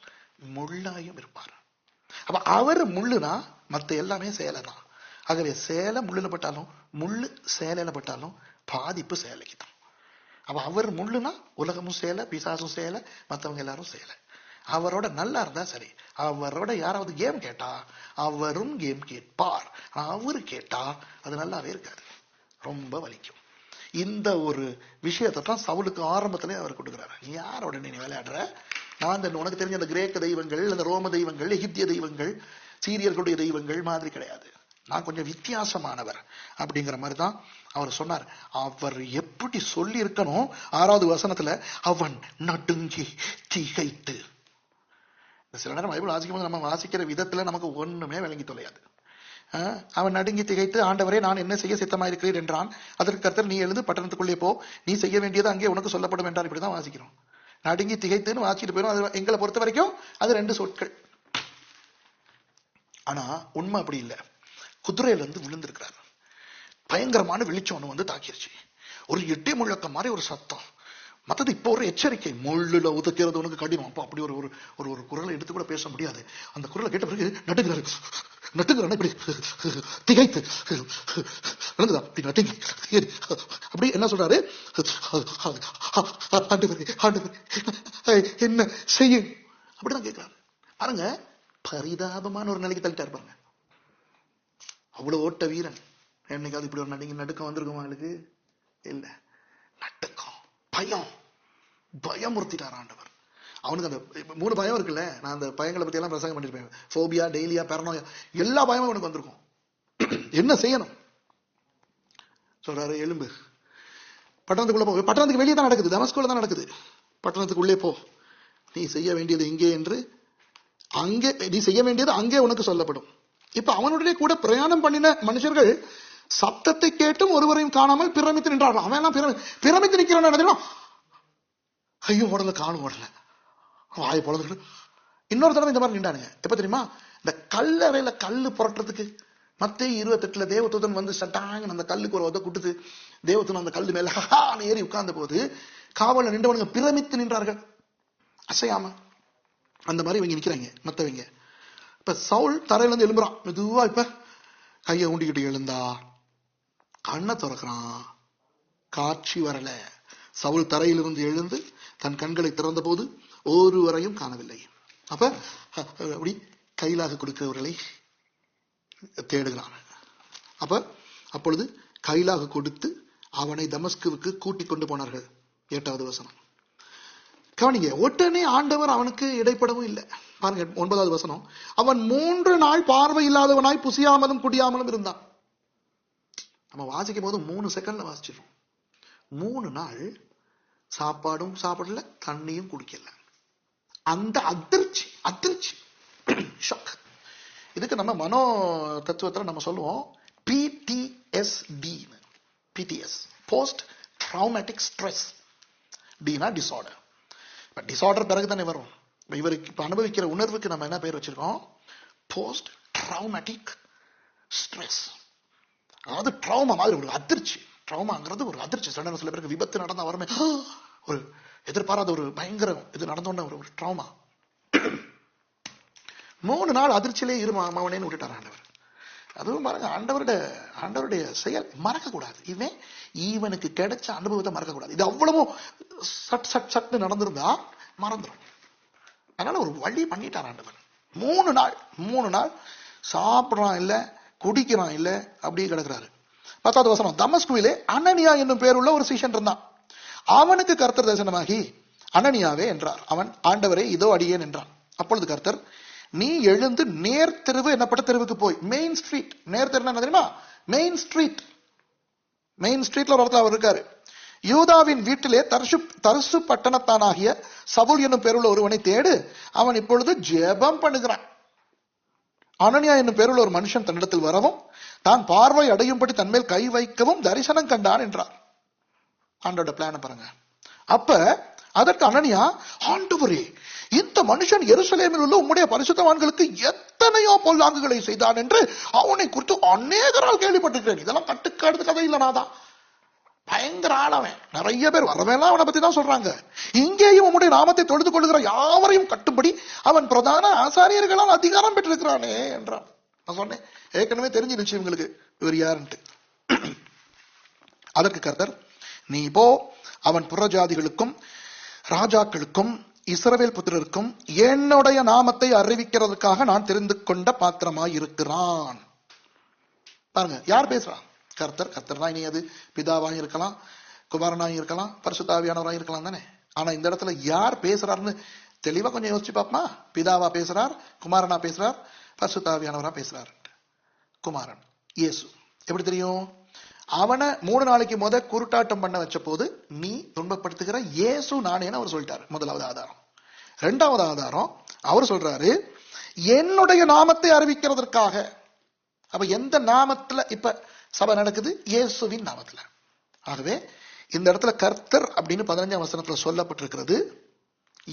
முள்ளாயும் இருப்பார். அப்ப அவர் முள்ளுனா மத்த எல்லாமே சேலை தான். ஆகவே சேலை முள்ளுல பட்டாலும் முள்ளு சேலையில பட்டாலும் பாதிப்பு சேலைக்கு தான். அப்ப அவர் முள்ளுனா உலகமும் சேலை, பிசாசும் சேலை, மற்றவங்க எல்லாரும் சேலை. அவரோட நல்லா இருந்தா சரி. அவரோட யாராவது கேம் கேட்டா அவரும் கேம் கேட்பார். அவரு கேட்டா அது நல்லாவே இருக்காது, ரொம்ப வலிக்கும். இந்த ஒரு விஷயத்தை தான் சவுலுக்கு ஆரம்பத்திலே அவர் கொடுக்குறாரு. யாரோட நீ விளையாடுற? நான் உனக்கு தெரிஞ்ச அந்த கிரேக்க தெய்வங்கள், அந்த ரோம தெய்வங்கள், எகிப்திய தெய்வங்கள், சீரியர்களுடைய தெய்வங்கள் மாதிரி கிடையாது. நான் கொஞ்சம் வித்தியாசமானவர் அப்படிங்கிற மாதிரி தான் அவர் சொன்னார். அவர் எப்படி சொல்லி இருக்கணும்? 6வது வசனத்துல அவன் நடுங்கி திகைத்து. சில நேரம் பைபிள் வாசிக்கும் போது நம்ம வாசிக்கிற விதத்துல நமக்கு ஒண்ணுமே விளங்கி தொலையாது. அவன் நடுங்கி திகைத்து, ஆண்டவரே நான் என்ன செய்ய சித்தமாயிருக்கிறேன் என்றான். அதற்கு கர்த்தர், நீ எழுந்து பட்டணத்துக்குள்ளே போ, நீ செய்ய வேண்டியது அங்கே உனக்கு சொல்லப்படும் என்றார். இப்படிதான் வாசிக்கிறோம். நடுங்கி திகைத்துன்னு வாசிட்டு போயிடும். அது எங்களை பொறுத்த வரைக்கும் அது 2 சொற்கள். ஆனா உண்மை அப்படி இல்லை. குதிரையில இருந்து விழுந்திருக்கிறார். பயங்கரமான வெளிச்சம் ஒண்ணு வந்து தாக்கிருச்சு. ஒரு எட்டி முழக்கம் மாதிரி ஒரு சத்தம். மற்றது இப்போ ஒரு எச்சரிக்கை, முள்ளுல உதைக்கிறது உனக்கு கடினம். அப்போ அப்படி ஒரு குரலை எடுத்து கூட பேச முடியாது. அந்த குரலை கேட்ட பிறகு நடுங்கிறாரு. இப்படி திகைத்து அப்படி நடுங்கி அப்படி என்ன சொல்றாரு? என்ன செய்யும் அப்படிதான் கேட்கிறாரு. பாருங்க, பரிதாபமான ஒரு நிலைக்கு தள்ளிட்டாரு பாருங்க. அவ்வளவு ஓட்ட வீரன். என்னைக்காவது இப்படி ஒரு நடுக்கம் வந்திருக்குமா அவளுக்கு? இல்ல. நடுக்கம், பயம், பயமுறுத்திட்டார் ஆண்டவர். அவனுக்கு அந்த 3 பயம் இருக்குல்ல. நான் அந்த பயங்களை பத்தி எல்லாம் பிரசங்கம் பண்ணிருப்பேன். போபியா, டெய்லியா, பெரனோயா, எல்லா பயமும் அவனுக்கு வந்திருக்கும். என்ன செய்யணும் சொல்றாரு, எலும்பு பட்டணத்துக்குள்ள போ. பட்டணத்துக்கு வெளியே தான் நடக்குது, தமஸ்குல தான் நடக்குது. பட்டணத்துக்குள்ளே போ, நீ செய்ய வேண்டியது இங்கே என்று அங்கே நீ செய்ய வேண்டியது அங்கே உனக்கு சொல்லப்படும். இப்ப அவனுடைய கூட பிரயாணம் பண்ணின மனுஷர்கள் சப்தத்தை கேட்டும் ஒருவரையும் காணாமல் பிரமித்து நின்றார்கள். அவன் எல்லாம் பிரமித்து நிக்கிறான். ஐயோ ஓடல, காணும் ஓடல, வாயை பொழுது. இன்னொரு தடவை இந்த மாதிரி நின்றானுங்க. எப்ப தெரியுமா? இந்த கல்லறையில கல்லு புரட்டுறதுக்கு மத்தேயு 28 தேவதூதன் வந்து சட்டாங்க அந்த கல்லுக்கு ஒரு உத குட்டுது. தேவதூதன் அந்த கல்லு மேல ஏறி உட்கார்ந்த போது காவல நின்றவனுங்க பிரமித்து நின்றார்கள், அசையாம. அந்த மாதிரி இவங்க நிக்கிறாங்க மத்தவங்க. இப்ப சவுல் தரையில இருந்து எழும்புறான் மெதுவா. இப்ப கையை ஊண்டிக்கிட்டு எழுந்தா, கண்ணை திறக்கிறான், காட்சி வரல. சவுல் தரையிலிருந்து எழுந்து தன் கண்களை திறந்த போது ஒருவரையும் காணவில்லை. அப்ப அப்படி கையிலாக கொடுக்கிறவர்களை தேடுகிறான். அப்பொழுது கையிலாக கொடுத்து அவனை தமஸ்குவுக்கு கூட்டிக் கொண்டு போனார்கள். 8வது வசனம் கவனிங்க. உடனே ஆண்டவர் அவனுக்கு இடைப்படவும் இல்லை. பாருங்க 9வது வசனம். அவன் 3 நாள் பார்வை இல்லாதவனாய் புசியாமலும் குடியாமலும் இருந்தான். நம்ம வாசிக்கும் போது 3 செகண்ட்ல வாசிச்சிடும். 3 நாள் சாப்பாடும் சாப்பிடல, தண்ணியும் குடிக்கல. அந்த அதிர்ச்சி ஷாக். இதுக்கு நம்ம மனோ தத்துவத்துல நம்ம சொல்லுவோம் PTSD. PTS, post traumatic stress. டினா டிசார்டர். டிசார்டர் பிறகு தானே வரும். இவருக்கு இப்ப அனுபவிக்கிற உணர்வுக்கு நம்ம என்ன பேர் வச்சிருக்கோம்? Post traumatic stress. அதாவது ட்ராமா மாதிரி ஒரு அதிர்ச்சி. ட்ராமாங்கிறது ஒரு அதிர்ச்சி. சில பேருக்கு விபத்து நடந்தா வரமே ஒரு எதிர்பாராத ஒரு பயங்கரம் இது நடந்தோன்னு ஒரு ட்ராமா. 3 நாள் அதிர்ச்சியிலே இருமாவனேன்னு விட்டுட்டார் ஆண்டவர். அதுவும் பாருங்க, ஆண்டவருடைய செயல் மறக்க கூடாது. இவனுக்கு கிடைச்ச அனுபவத்தை மறக்க கூடாது. இது அவ்வளவு சட்டு நடந்திருந்தா மறந்துடும். அதனால ஒரு வழி பண்ணிட்டார் ஆண்டவர். 3 நாள் சாப்பிடறான் இல்ல, குடிக்கிறான் இல்ல, அப்படியே கிடக்குறாரு. 10வது வசனம். தமஸ்குவிலே அனனியா என்னும் பேருள்ள ஒரு சீஷன் இருந்தான். அவனுக்கு கர்த்தர் தரிசனமாகி அனனியாவே என்றார். அவன் ஆண்டவரே இதோ அடியேன் என்றான். அப்பொழுது கர்த்தர், நீ எழுந்து நேர் தெருவு என்னப்பட்ட தெருவுக்கு போய். Main street. நேர் தெரு என்ன தெரியுமா? Main street. மெயின் ஸ்ட்ரீட்ல ஒரு இடத்துல அவர் இருக்காரு. யூதாவின் வீட்டிலே தர்சு பட்டணத்தானாகிய சவுல் என்னும் பேருள்ள ஒருவனை தேடு, அவன் இப்பொழுது ஜெபம் பண்ணுகிறான். அனனியா என்னும் பேருள்ள ஒரு மனுஷன் தன்னிடத்தில் வரவும் தான் பார்வை அடையும்படி தன்மேல் கை வைக்கவும் தரிசனம் கண்டான் என்றார். ஆண்டோட பிளான பாருங்க. அப்ப அதற்கு அனனியா, ஆண்டவரே, இந்த மனுஷன் எருசலேமில் உள்ள உம்முடைய பரிசுத்தவான்களுக்கு எத்தனையோ பொல்லாங்குகளை செய்தான் என்று அவனை குறித்து அநேகரால் கேள்விப்பட்டிருக்கிறேன். இதெல்லாம் கட்டுக்காடு கதை இல்ல, நாதான் பயங்கர ஆளவன். நிறைய பேர் வரவேலாம் அவனை பத்தி தான் சொல்றாங்க. இங்கேயும் உம்முடைய நாமத்தை தொழுது கொள்ளுகிற யாவரையும் கட்டும்படி அவன் பிரதான ஆசாரியர்களால் அதிகாரம் பெற்றிருக்கிறானே என்றான். நான் சொன்னேன், ஏற்கனவே தெரிஞ்சிருச்சு இவங்களுக்கு இவர் யாருன்ட்டு. அதற்கு கர்த்தர், நீ போ, அவன் புறஜாதிகளுக்கும் ராஜாக்களுக்கும் இஸ்ரவேல் புத்திரருக்கும் என்னுடைய நாமத்தை அறிவிக்கிறதுக்காக நான் தெரிந்து கொண்ட பாத்திரமாய் இருக்கிறான். பாருங்க, யார் பேசுறான்? கர்த்தர். கர்த்தர் தான். இனி அது பிதாவாக இருக்கலாம், குமாரனாக இருக்கலாம், பரிசுத்தாவியானவராக இருக்கலாம் தானே. ஆனா இந்த இடத்துல யார் பேசுறாருன்னு தெளிவா கொஞ்சம் யோசிச்சு பாப்போமா? பிதாவா பேசுறார், குமாரனா பேசுறார், பரிசுத்தாவியானவரா பேசுறார். குமாரன் இயேசு. எப்படி தெரியும்? அவனை 3 நாளைக்கு குருட்டாட்டம் பண்ண வச்ச போது நீ துன்பப்படுத்துகிற இயேசு நானேன்னு அவர் சொல்லிட்டாரு. முதலாவது ஆதாரம். 2வது ஆதாரம், அவர் சொல்றாரு என்னுடைய நாமத்தை அறிவிக்கிறதற்காக. அப்ப எந்த நாமத்துல இப்ப சபை நடக்குது? இயேசுவின் நாமத்துல. ஆகவே இந்த இடத்துல கர்த்தர் அப்படின்னு 15ஆம் வசனத்துல சொல்லப்பட்டிருக்கிறது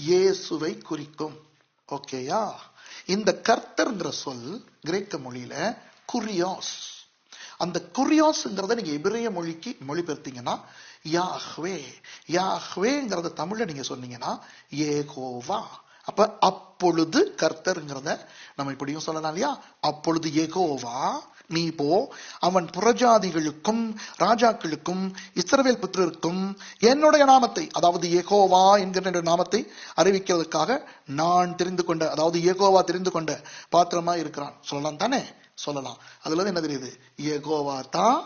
இயேசுவை குறிக்கும். ஓகேயா? இந்த கர்த்தர்ங்கிற சொல் கிரேக்க மொழியில குரியோஸ். அந்த குரியோஸ்ங்கிறத நீங்க எபிரேய மொழிக்கு மொழிபெயர்த்தீங்கன்னா யாஹ்வே. யாஹ்வேங்கிறத தமிழ்ல நீங்க சொன்னீங்கன்னா யெகோவா. அப்பொழுது கர்த்தர்ங்கிறத நம்ம இப்படியும் சொல்லலாம் இல்லையா? அப்பொழுது யெகோவா நீ போ, அவன் புறஜாதிகளுக்கும் ராஜாக்களுக்கும் இஸ்ரவேல் புத்திரருக்கும் என்னுடைய நாமத்தை, அதாவது யெகோவா என்கிற நாமத்தை அறிவிக்கிறதுக்காக நான் தெரிந்து கொண்ட, அதாவது யெகோவா தெரிந்து கொண்ட பாத்திரமா இருக்கிறான். சொல்லலாம் தானே? சொல்லலாம். அதுல இருந்து என்ன தெரியுது? யெகோவா தான்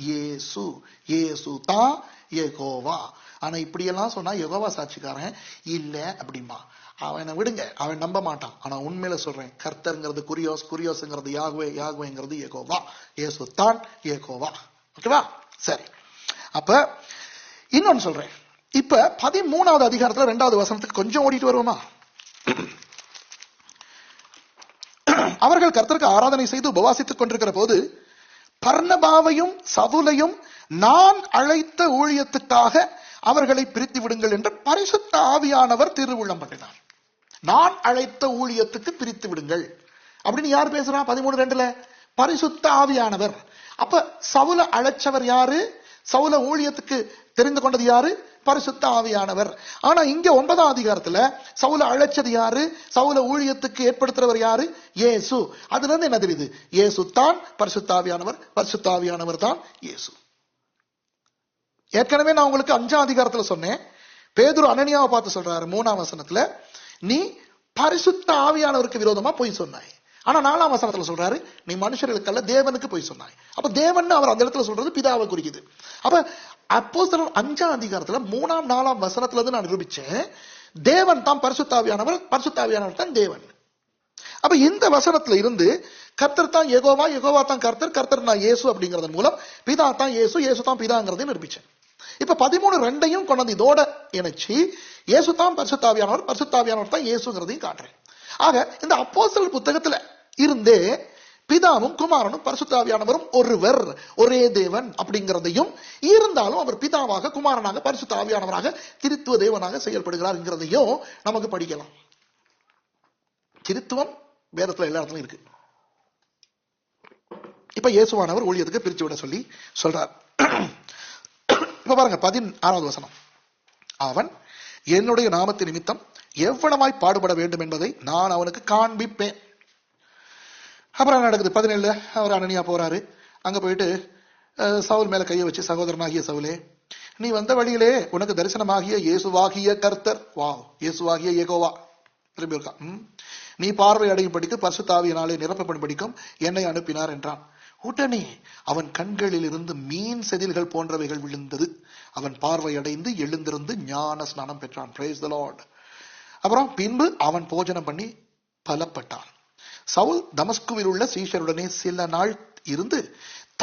இயேசு, இயேசு தான் யெகோவா. ஆனா இப்படியெல்லாம் சொன்னா யெகோவா சாட்சிக்காரன் இல்ல அப்படிமா. அவனை விடுங்க, அவன் நம்ப மாட்டான். ஆனா உண்மையில சொல்றேன், கர்த்தர்ங்கிறது குரியோஸ், குரியோஸ்ங்கிறது யாகுவே, யாகுவேங்கிறது யெகோவா, இயேசு தான் யெகோவா. ஓகேவா? சரி. அப்ப இன்னொன்னு சொல்றேன். இப்ப 13வது அதிகாரத்துல 2வது வசனத்துக்கு கொஞ்சம் ஓடிட்டு வருவோமா? அவர்கள் கர்த்தருக்கு ஆராதனை செய்து உபவாசித்துக் கொண்டிருக்கிற போது பர்னபாவையும் சவுலையும் நான் அழைத்த ஊழியத்துக்காக அவர்களை பிரித்து விடுங்கள் என்று பரிசுத்த ஆவியானவர் திருவுள்ளம் பண்ணினார். நான் அழைத்த ஊழியத்துக்கு பிரித்து விடுங்கள் அப்படின்னு யார் பேசுறா? 13:2 பரிசுத்த ஆவியானவர். அப்ப சவுல அழைச்சவர் யாரு? சவுல ஊழியத்துக்கு தெரிந்து கொண்டது யாரு? பரிசுத்த ஆவியானவர். ஆனா இங்க 9ஆம் அதிகாரத்துல சவுல அழைச்சது யாரு? சவுல ஊழியத்துக்கு ஏற்படுத்துறவர் யாரு? இயேசு. அதுல இருந்து என்ன தெரியுது? இயேசு தான் பரிசுத்த ஆவியானவர், பரிசுத்த ஆவியானவர் தான் இயேசு. ஏற்கனவே நான் உங்களுக்கு 5ஆம் அதிகாரத்துல சொன்னேன். பேதுரு அனனியாவை பார்த்து சொல்றாரு 3ஆம் வசனத்துல, நீ பரிசுத்த ஆவியானவருக்கு விரோதமா போய் சொன்னாய். ஆனா 4ஆம் வசனத்துல சொல்றாரு, நீ மனுஷர்களுக்கல்ல தேவனுக்கு போய் சொன்னாய். அப்ப தேவன் அவர் அந்த இடத்துல சொல்றது பிதாவை குறிக்குது. அப்ப அப்போஸ்தலர் 5ஆம் அதிகாரத்துல 3ஆம் 4ஆம் வசனத்துல இருந்து நான் நிரூபிச்சேன், தேவன் தான் பரிசுத்த ஆவியானவர், பரிசுத்த ஆவியானவர் தான் தேவன். அப்ப இந்த வசனத்துல இருந்து கர்த்தர் தான் யெகோவா, யெகோவா தான் கர்த்தர், கர்த்தர் நான் இயேசு அப்படிங்கறதன் மூலம் பிதா தான் இயேசு, இயேசு தான் பிதாங்கிறதை நிரூபிச்சேன். இப்ப 13:2 கொண்டு வந்து இதோட இணைச்சு இயேசு தான் பரிசுத்த ஆவியானவர், பரிசுத்த ஆவியானவர் தான் இயேசுங்கிறதையும் காட்டுறேன். ஆக இந்த அப்போஸ்தலர் புத்தகத்துல இருந்தே பிதாவும் குமாரனும் பரிசுத்த ஆவியானவரும் ஒருவர், ஒரே தேவன் அப்படிங்கிறதையும், இருந்தாலும் அவர் பிதாவாக, குமாரனாக, பரிசுத்த ஆவியானவராக, திரித்துவ தேவனாக செயல்படுகிறார் என்கிறதையும் நமக்கு படிக்கலாம். திரித்துவம் வேதத்துல எல்லா இடத்துலயும் இருக்கு. இப்ப இயேசுவானவர் ஊழியத்துக்கு பிரிச்சு விட சொல்லி சொல்றார். இப்ப பாருங்க 16வது வசனம், அவன் என்னுடைய நாமத்தின் நிமித்தம் எவ்வளவாய் பாடுபட வேண்டும் என்பதை நான் அவனுக்கு காண்பிப்பேன். அப்புறம் நடக்குது 17 அவர் அனனியா போறாரு. அங்க போயிட்டு சவுல் மேல கையை வச்சு, சகோதரனாகிய சவுலே, நீ வந்த வழியிலே உனக்கு தரிசனமாகிய இயேசுவாகிய கர்த்தர், வா, இயேசுவாகிய யெகோவா திரும்பி இருக்கா, நீ பார்வை அடையும் படிக்கு பரிசுத்த ஆவியினாலே நிரப்பப்படும் படிக்கும் என்னை அனுப்பினார் என்றான். உடனே அவன் கண்களில் இருந்து மீன் செதில்கள் போன்றவைகள் விழுந்தது. அவன் பார்வை அடைந்து எழுந்திருந்து ஞான ஸ்நானம் பெற்றான். Praise the Lord. அப்புறம் பின்பு அவன் போஜனம் பண்ணி பலப்பட்டான். சவுல் தமஸ்குவில் உள்ள சீஷருடனே சில நாள் இருந்து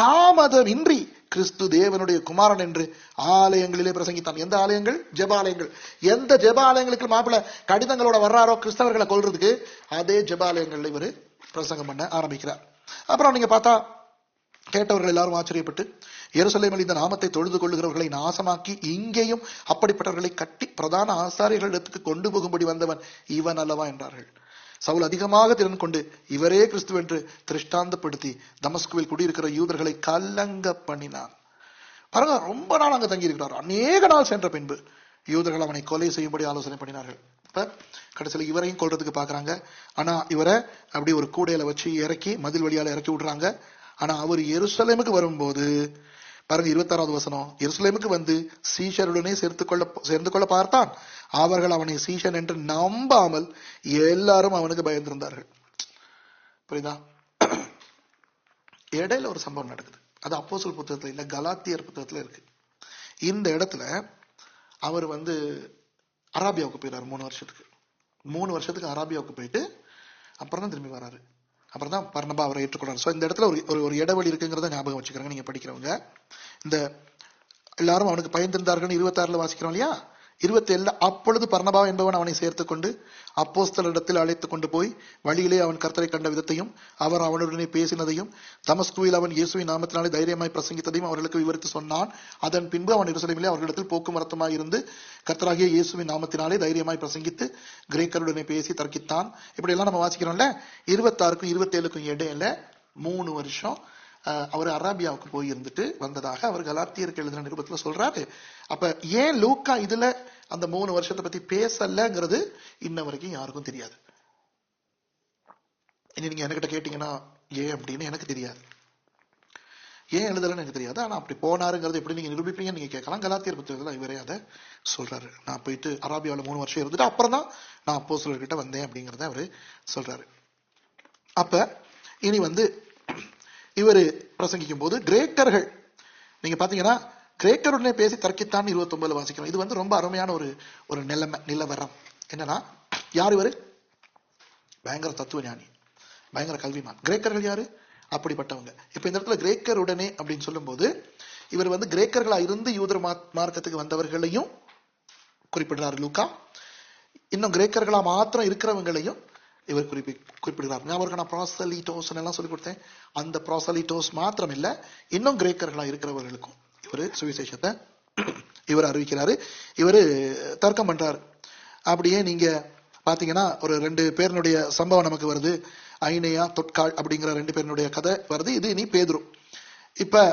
தாமதமின்றி கிறிஸ்து தேவனுடைய குமாரன் என்று ஆலயங்களிலே பிரசங்கித்தான். எந்த ஆலயங்கள்? ஜெபாலயங்கள். எந்த ஜெபாலயங்களுக்கு மாப்பிள்ள கடிதங்களோட வர்றாரோ கிறிஸ்தவர்களை கொல்றதுக்கு, அதே ஜெபாலயங்கள்ல இவர் பிரசங்கம் பண்ண ஆரம்பிக்கிறார். அப்புறம் நீங்க பார்த்தா கேட்டவர்கள் எல்லாரும் ஆச்சரியப்பட்டு, எருசலேமில் இந்த நாமத்தை தொழுது கொள்ளுகிறவர்களை நாசமாக்கி இங்கேயும் அப்படிப்பட்டவர்களை கட்டி பிரதான ஆசாரியர்களிடத்துக்கு கொண்டு போகும்படி வந்தவன் இவன் அல்லவா என்றார்கள். சவுல் அதிகமாக திறன் கொண்டு இவரே கிறிஸ்து என்று திருஷ்டாந்தப்படுத்தி தமஸ்குவில் குடியிருக்கிற யூதர்களை கலங்க பண்ணினான். பாருங்க, ரொம்ப நாள் அங்க தங்கி இருக்கிறார். அநேக நாள் சென்ற பின்பு யூதர்கள் அவனை கொலை செய்யும்படி ஆலோசனை பண்ணினார்கள். இப்ப கடைசியில இவரையும் கொல்றதுக்கு பாக்குறாங்க. ஆனா இவரை அப்படி ஒரு கூடையில வச்சு இறக்கி மதில் வழியால இறக்கி விடுறாங்க. ஆனா அவர் எருசலேமுக்கு வரும்போது பாருங்க 26வது வசனம், எருசலேமுக்கு வந்து சீஷருடனே சேர்ந்து கொள்ள பார்த்தான். அவர்கள் அவனை சீஷன் என்று நம்பாமல் எல்லாரும் அவனுக்கு பயந்திருந்தார்கள். புரியுதா? இடையில ஒரு சம்பவம் நடக்குது. அது அப்போஸ்தலர் புத்தகத்துல இல்ல, கலாத்தியர் புத்தகத்துல இருக்கு. இந்த இடத்துல அவர் அராபியாவுக்கு போயிடாரு 3 வருஷத்துக்கு அராபியாவுக்கு போயிட்டு அப்புறம் தான் திரும்பி வராரு. அப்புறம் தான் பர்னபா அவரை ஏற்றுக்கொண்டார். ஸோ இந்த இடத்துல ஒரு இடைவெளி இருக்குங்கிறத ஞாபகம் வச்சுக்கிறாங்க நீங்க படிக்கிறவங்க. இந்த எல்லாரும் அவனுக்கு பயந்திருந்தார்கள் 26 வாசிக்கிறோம் இல்லையா? 27 அப்பொழுது பர்னபா என்பவன் அவனை சேர்த்து கொண்டு அப்போஸ்தலரிடத்தில் அழைத்துக் கொண்டு போய் வழியிலே அவன் கர்த்தரை கண்ட விதத்தையும் அவர் அவனுடனே பேசினதையும் தமஸ்குவில் அவன் இயேசுவின் நாமத்தினாலே தைரியமாய் பிரசங்கித்ததையும் அவர்களுக்கு விவரித்து சொன்னான். அதன் பின்பு அவன் எருசலேமிலே அவர்களிடத்தில் போக்குவரத்துமாய் இருந்து கர்த்தராகிய இயேசுவின் நாமத்தினாலே தைரியமாய் பிரசங்கித்து கிரேக்கருடனே பேசி தர்க்கித்தான். இப்படி எல்லாம் நம்ம வாசிக்கிறோம்ல. 26க்கும் 27க்கும் இடையில 3 வருஷம் அவர் அராபியாவுக்கு போய் இருந்துட்டு வந்ததாக அவர் கலாத்தியருக்கு எழுதின நிருபத்துல சொல்றாரு. அப்ப ஏன் லூக்கா இதுல அந்த 3 வருஷத்தை பத்தி பேசலங்கிறது இன்ன வரைக்கும் யாருக்கும் தெரியாது. இனி நீங்க என்கிட்ட கேட்டீங்கன்னா ஏன் அப்படின்னு எனக்கு தெரியாது. ஏன் எழுதலன்னு எனக்கு தெரியாது. ஆனா அப்படி போனாருங்கிறது எப்படி நீங்க நிரூபிப்பீங்கன்னு நீங்க கேட்கலாம். கலாத்தியர் புத்தகத்துல இவரே அதை சொல்றாரு. நான் போயிட்டு அராபியாவில் 3 வருஷம் இருந்துட்டு அப்புறம் தான் நான் அப்போஸ்தலர்கிட்ட வந்தேன் அப்படிங்கறத அவரு சொல்றாரு. அப்ப இனி இவரு பிரசங்கிக்கும் போது கிரேக்கர்கள், நீங்க பாத்தீங்கன்னா கிரேக்கருடனே பேசி தர்க்கித்தான் 29 வாசிக்கிறோம். இது ரொம்ப அருமையான ஒரு நிலவரம். என்னன்னா, யார் இவரு? பயங்கர தத்துவ ஞானி, பயங்கர கல்விமான். கிரேக்கர்கள் யாரு? அப்படிப்பட்டவங்க. இப்ப இந்த இடத்துல கிரேக்கருடனே அப்படின்னு சொல்லும் போது இவர் கிரேக்கர்களா இருந்து யூதர் மார்க்கத்துக்கு வந்தவர்களையும் குறிப்பிடுறாரு லூக்கா. இன்னும் கிரேக்கர்களா மாத்திரம் இருக்கிறவங்களையும் இவர் குறிப்பிடுகிறார். ஞாபகம், நான் ப்ராசலிட்டோஸ் எல்லாம் சொல்லி கொடுத்தேன். அந்த ப்ராசலிட்டோஸ் மாத்திரம் இல்ல, இன்னும் கிரேக்கர்களா இருக்கிறவர்களுக்கும் இவரு சுவிசேஷத்தை இவர் அறிவிக்கிறாரு. இவரு தர்க்கம் பண்றாரு. அப்படியே நீங்க பாத்தீங்கன்னா ஒரு 2 பேருடைய சம்பவம் நமக்கு வருது. ஐனேயா, தொட்காள் அப்படிங்கிற 2 பேருடைய கதை வருது. இது இனி பேதுரு. இப்ப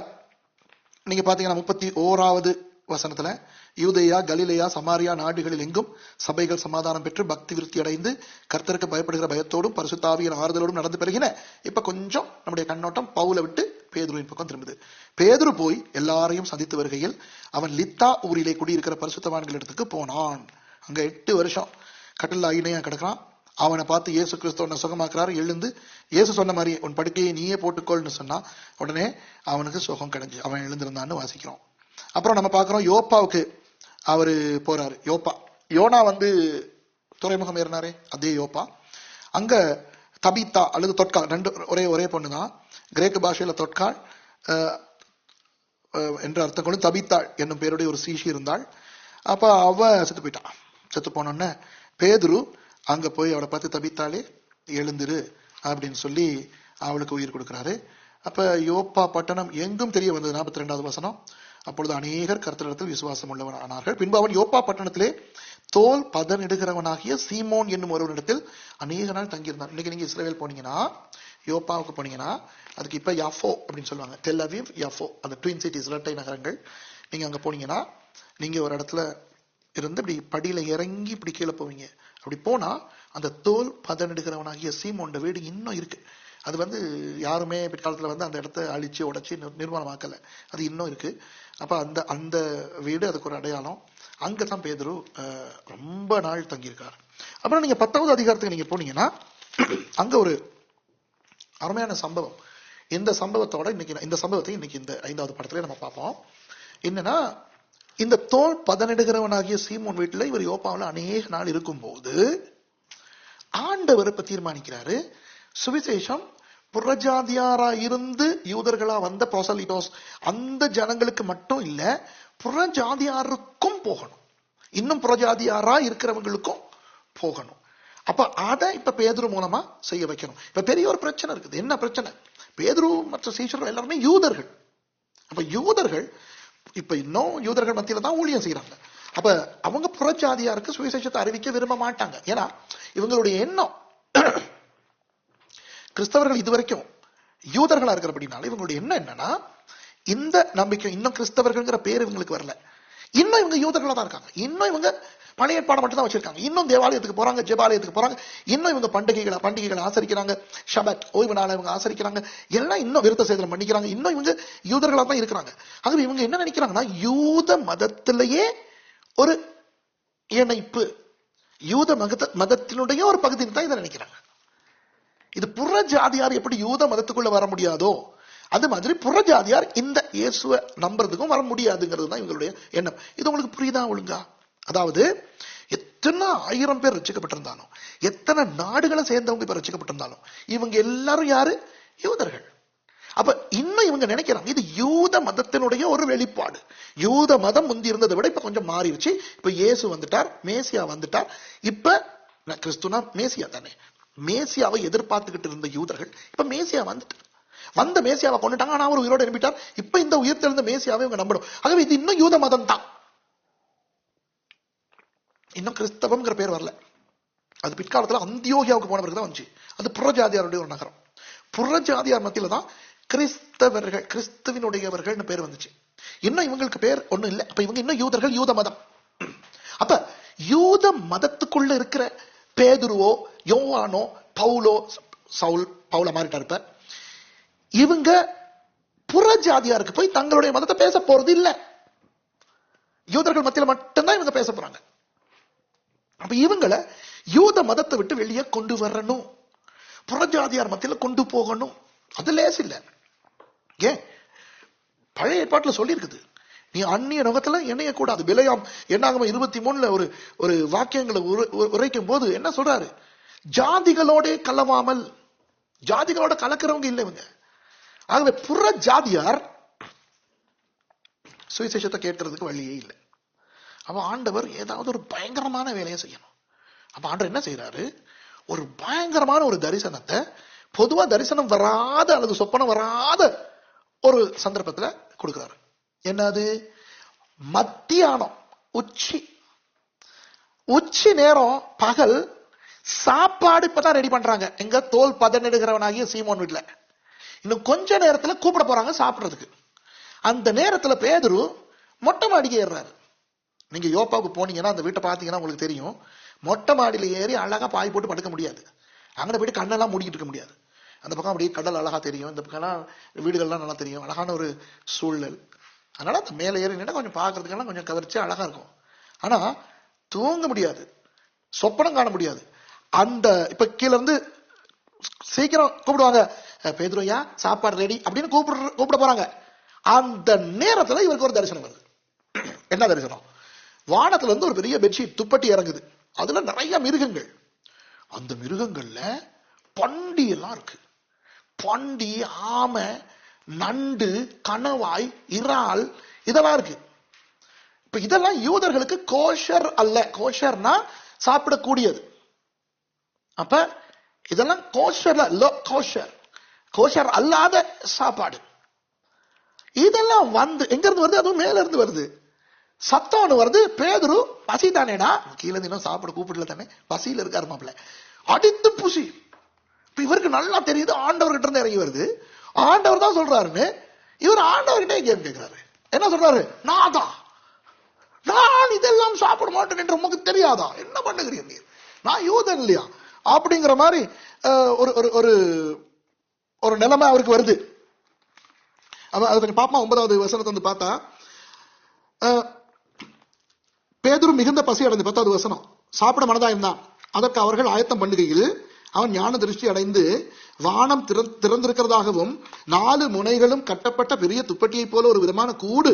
நீங்க பாத்தீங்கன்னா 31வது வசனத்துல, யூதேயா, கலிலேயா, சமாரியா நாடுகளில் எங்கும் சபைகள் சமாதானம் பெற்று பக்தி விருத்தி அடைந்து கர்த்தருக்கு பயப்படுகிற பயத்தோடும் பரிசுத்த ஆவியின் ஆறுதலோடும் நடந்து பெறுகின. இப்ப கொஞ்சம் நம்முடைய கண்ணோட்டம் பவுலை விட்டு பேதுருவின் பக்கம் திரும்புது. பேதுரு போய் எல்லாரையும் சந்தித்து வருகையில் அவன் லித்தா ஊரிலே குடியிருக்கிற பரிசுத்தவான்கள் இடத்துக்கு போனான். அங்க 8 வருஷம் கட்டில ஐனையா கிடக்கிறான். அவனை பார்த்து இயேசு கிறிஸ்துவ சுகமாக்குறாரு. எழுந்து இயேசு சொன்ன மாதிரி உன் படுக்கையை நீயே போட்டுக்கொள்னு சொன்னா உடனே அவனுக்கு சுகம் கிடைஞ்சு அவன் எழுந்திருந்தான்னு வாசிக்கிறோம். அப்புறம் நம்ம பாக்குறோம் யோப்பாவுக்கு அவரு போறாரு. யோனா துறைமுகம் ஏறினாரே, அதே யோப்பா. அங்க தபித்தா அல்லது தொட்காள், 2 ஒரே பொண்ணுதான். கிரேக்க பாஷையில தொட்காள் என்ற அர்த்தம் கொண்டு தபித்தாள் என்னும் பேருடைய ஒரு சீஷி இருந்தாள். அப்ப அவ செத்து போயிட்டான். செத்து போனோன்னு பேதுரு அங்க போய் அவளை பார்த்து தபித்தாளே எழுந்திரு அப்படின்னு சொல்லி அவளுக்கு உயிர் கொடுக்கிறாரு. அப்ப யோப்பா பட்டணம் எங்கும் தெரிய வந்தது. 42வது வசனம். அப்பொழுது அநேகர் கர்த்தரிடத்தில் விசுவாசம் உள்ளவன் ஆனார்கள். பின்பு அவன் யோப்பா பட்டணத்திலே தோல் பதனிடுகிறவனாகிய சீமோன் என்னும் ஒருவனிடத்தில் அநேக நாள் தங்கியிருந்தான். இன்னைக்கு நீங்க இஸ்ரேல் போனீங்கன்னா, யோப்பாவுக்கு போனீங்கன்னா, அதுக்கு இப்ப யாஃபோ அப்படின்னு சொல்லுவாங்க. டெல் அவீவ், யாஃபோ, அந்த ட்வின் சிட்டிஸ், இரட்டை நகரங்கள். நீங்க அங்க போனீங்கன்னா நீங்க ஒரு இடத்துல இருந்து இப்படி படியில இறங்கி இப்படி கீழே போவீங்க. அப்படி போனா அந்த தோல் பதனிடுகிறவனாகிய சீமோன் வீடு இன்னும் இருக்கு. அது யாருமே பிற்காலத்துல அந்த இடத்த அழிச்சு உடைச்சு நிர்மாணமாக்கல. அது இன்னும் இருக்கு. அப்ப அந்த வீடு அதுக்கு ஒரு அடையாளம். அங்கதான் பேதுரு ரொம்ப நாள் தங்கியிருக்காரு. அப்புறம் நீங்க 10வது அதிகாரத்துக்கு நீங்க போனீங்கன்னா அங்க ஒரு அருமையான சம்பவம். இந்த சம்பவத்தோட இந்த சம்பவத்தை இன்னைக்கு இந்த 5வது படத்துல நம்ம பார்ப்போம். என்னன்னா, இந்த தோல் பதனிடுகிறவனாகிய சீமோன் வீட்டுல இவர் யோப்பாவில் அநேக நாள் இருக்கும் போது ஆண்டவர் இப்ப தீர்மானிக்கிறாரு, சுவிசேஷம் புறஜாதியாரா இருந்து யூதர்களா வந்த ப்ரோசலிட்டோஸ் அந்த ஜனங்களுக்கு மட்டும் இல்ல, புறஜாதியாருக்கும் போகணும். இன்னும் புறஜாதியாரா இருக்கிறவங்களுக்கும் போகணும். அப்ப அதை இப்ப பேதுரு மூலமா செய்ய வைக்கணும். இப்ப பெரிய ஒரு பிரச்சனை இருக்குது. என்ன பிரச்சனை? பேதுரு மற்ற சீஷர்கள் எல்லாருமே யூதர்கள். அப்ப யூதர்கள் இப்ப இன்னும் யூதர்கள் மத்தியில தான் ஊழியம் செய்யறாங்க. அப்ப அவங்க புறஜாதியாருக்கு சுவிசேஷத்தை அறிவிக்க விரும்ப மாட்டாங்க. ஏன்னா இவங்களுடைய எண்ணம், கிறிஸ்தவர்கள் இதுவரைக்கும் யூதர்களா இருக்கிறபடினால இவங்களுடைய எண்ணம் என்னன்னா, இந்த நம்பிக்கை இன்னும் கிறிஸ்தவர்கள்ங்கிற பேர் இவங்களுக்கு வரல. இன்னும் இவங்க யூதர்களா தான் இருக்காங்க. இன்னும் இவங்க பழைய ஏற்பாடு மட்டும் தான் வச்சிருக்காங்க. இன்னும் தேவாலயத்துக்கு போறாங்க, ஜெபாலயத்துக்கு போறாங்க. இன்னும் இவங்க பண்டிகைகளை ஆசரிக்கிறாங்க. ஷபத், ஓய்வு நாளை இவங்க ஆசரிக்கிறாங்க. எல்லாம் இன்னும் விருத்த சேதனம் பண்ணிக்கிறாங்க. இன்னும் இவங்க யூதர்களா தான் இருக்கிறாங்க. ஆகவே இவங்க என்ன நினைக்கிறாங்கன்னா, யூத மதத்திலேயே ஒரு இணைப்பு, யூத மதத்தினுடைய ஒரு பகுதின்னு தான் இதை நினைக்கிறாங்க. இது புறஜாதியார் எப்படி யூத மதத்துக்குள்ள வர முடியாதோ அது மாதிரி புறஜாதியார் இந்த இயேசுவை நம்புறதுக்கும் வர முடியாதுங்கிறது தான் இவங்களுடைய எண்ணம். இது உங்களுக்கு புரியுதா ஒழுங்கா? அதாவது எத்தனை 1000 பேர் ரட்சிக்கப்பட்டிருந்தாலும், எத்தனை நாடுகளை சேர்ந்தவங்க இப்ப ரட்சிக்கப்பட்டிருந்தாலும், இவங்க எல்லாரும் யாரு? யூதர்கள். அப்ப இன்னும் இவங்க நினைக்கிறாங்க இது யூத மதத்தினுடைய ஒரு வெளிப்பாடு. யூத மதம் முந்தி இருந்ததை விட இப்ப கொஞ்சம் மாறிடுச்சு. இப்ப இயேசு வந்துட்டார், மேசியா வந்துட்டார். இப்ப கிறிஸ்துனா மேசியா தானே. மேசியாவை எதிர்பார்த்துக்கிட்டு இருந்த யூதர்கள் இப்ப மேசியா வந்துட்டார். வந்த மேசியாவை கொண்டுட்டாங்க. ஆனா அவர் உயிரோடு எழுப்பிட்டார். இப்ப இந்த உயிர் தெழுந்த மேசியாவை இவங்க நம்பணும். ஆகவே இது இன்னும் யூத மதம் தான். இன்னும் கிறிஸ்தவம்ங்கிற பேர் வரல. அது பிற்காலத்துல அந்தியோகியாவுக்கு போனவருக்கு தான் வந்துச்சு. அது புறஜாதியாருடைய ஒரு நகரம். புறஜாதியார் மத்தியில தான் கிறிஸ்தவர்கள், கிறிஸ்துவினுடையவர்கள் பேர் வந்துச்சு. இன்னும் இவங்களுக்கு பேர் ஒண்ணும் இல்லை. அப்ப இவங்க இன்னும் யூதர்கள், யூத மதம். அப்ப யூத மதத்துக்குள்ள இருக்கிற பேதுருவோ, யோவானோ, பவுலோ, சவுல், பவுல மாறிட்டா இருப்ப, இவங்க புற ஜாதியாருக்கு போய் தங்களுடைய மதத்தை பேச போறது இல்ல. யூதர்கள் மத்தியில மட்டும்தான் இவங்க பேச போறாங்க. அப்ப இவங்களை யூத மதத்தை விட்டு வெளியே கொண்டு வரணும், புறஜாதியார் மத்தியில கொண்டு போகணும். அது லேஸ் இல்ல. ஏன் பழைய ஏற்பாட்டுல சொல்லி இருக்குது, நீ அந்நிய நுகத்துல இணைய கூடாது. பிலேயாம் என்னாகமம் 23 ஒரு வாக்கியங்களை உரைக்கும் போது என்ன சொல்றாரு, ஜாதிகளோட கலவாமல். ஜாதிகளோட கலக்கிறவங்க இல்லை இவங்க. ஆகவே புற ஜாதியார் சுவிசேஷத்தை கேட்கறதுக்கு வழியே இல்லை. அப்ப ஆண்டவர் ஏதாவது ஒரு பயங்கரமான வேலையை செய்யணும். அப்ப ஆண்டவர் என்ன செய்யறாரு, ஒரு பயங்கரமான ஒரு தரிசனத்தை, பொதுவா தரிசனம் வராத அல்லது சொப்பனம் வராத ஒரு சந்தர்ப்பத்துல கொடுக்கிறாரு. என்னது, மத்தியானம் உச்சி நேரம், பகல் சாப்பாடு இப்பதான் ரெடி பண்றாங்க. எங்க தோல் பதனிடுகிறவனாகிய சீமோன் வீட்டுல இன்னும் கொஞ்ச நேரத்துல கூப்பிட போறாங்க சாப்பிடுறதுக்கு. அந்த நேரத்துல பேதுரு மொட்டை மாடிக்கு ஏறாரு. நீங்க யோப்பாவுக்கு போனீங்கன்னா அந்த வீட்டை பாத்தீங்கன்னா உங்களுக்கு தெரியும், மொட்டை மாடியில ஏறி அழகா பாய் போட்டு படுக்க முடியாது. அங்கே போயிட்டு கண்ணெல்லாம் மூடிக்கிட்டு இருக்க முடியாது. அந்த பக்கம் அப்படியே கடல் அழகா தெரியும், இந்த பக்கம் வீடுகள்லாம் நல்லா தெரியும், அழகான ஒரு சூழல். அதனால அந்த மேலே ஏறி நின்று கொஞ்சம் பாக்குறதுக்கெல்லாம் கொஞ்சம் கவர்ச்சி அழகா இருக்கும். ஆனா தூங்க முடியாது, சொப்பனம் காண முடியாது. அந்த இப்ப கீழ இருந்து சீக்கிரம் கூப்பிடுவாங்க, பேதுருயா சாப்பாடு ரெடி அப்படின்னு கூப்பிட போறாங்க. அந்த நேரத்துல இவருக்கு ஒரு தரிசனம் வருது. என்ன தரிசனம், வானத்துல இருந்து ஒரு பெரிய பெட்ஷீட் துப்பட்டி இறங்குது, அதுல நிறைய மிருகங்கள். அந்த மிருகங்கள்ல பண்டி எல்லாம் இருக்கு. பண்டி, ஆமை, நண்டு, கணவாய், இறால் இதெல்லாம் இருக்கு. இப்ப இதெல்லாம் யூதர்களுக்கு கோஷர் அல்ல. கோஷர்னா சாப்பிடக்கூடியது. அப்ப இதெல்லாம் கோஷர் அல்லாத சாப்பாடு. இதெல்லாம் வந்து எங்க இருந்து வருது, அதுவும் மேல இருந்து வருது. சத்தம் வருது, பேதுரு பசி தானேடா, கீழே தினம் சாப்பிட கூப்பிடல தானே, பசியில இருக்காரு மாப்பிள்ள, அடித்து புசி. இவருக்கு நல்லா தெரியுது ஆண்டவர்கிட்ட இருந்து இறங்கி வருது, ஆண்டவர் தான் சொல்றாருன்னு. இவர் ஆண்டவர்கிட்ட கேம் கேட்கிறாரு. என்ன சொல்றாரு, நான் இதெல்லாம் சாப்பிட மாட்டேன் என்று உமக்கு தெரியாதா, என்ன பண்ணுகிறீங்க, நான் யூதன் இல்லையா அப்படிங்கிற மாதிரி ஒரு நிலைமை அவருக்கு வருது. அது கொஞ்சம் பாப்பா 9வது வசனத்தை வந்து பார்த்தா, பேதுரு மிகுந்த பசி அடைந்து, 10வது வசனம், சாப்பிட மனதா இருந்தான். அதற்கு அவர்கள் ஆயத்தம் பண்ணுகையில் அவன் ஞான திருஷ்டி அடைந்து வானம் திறந்திருக்கிறதாகவும் 4 முனைகளும் கட்டப்பட்ட பெரிய துப்பட்டியை போல ஒரு விதமான கூடு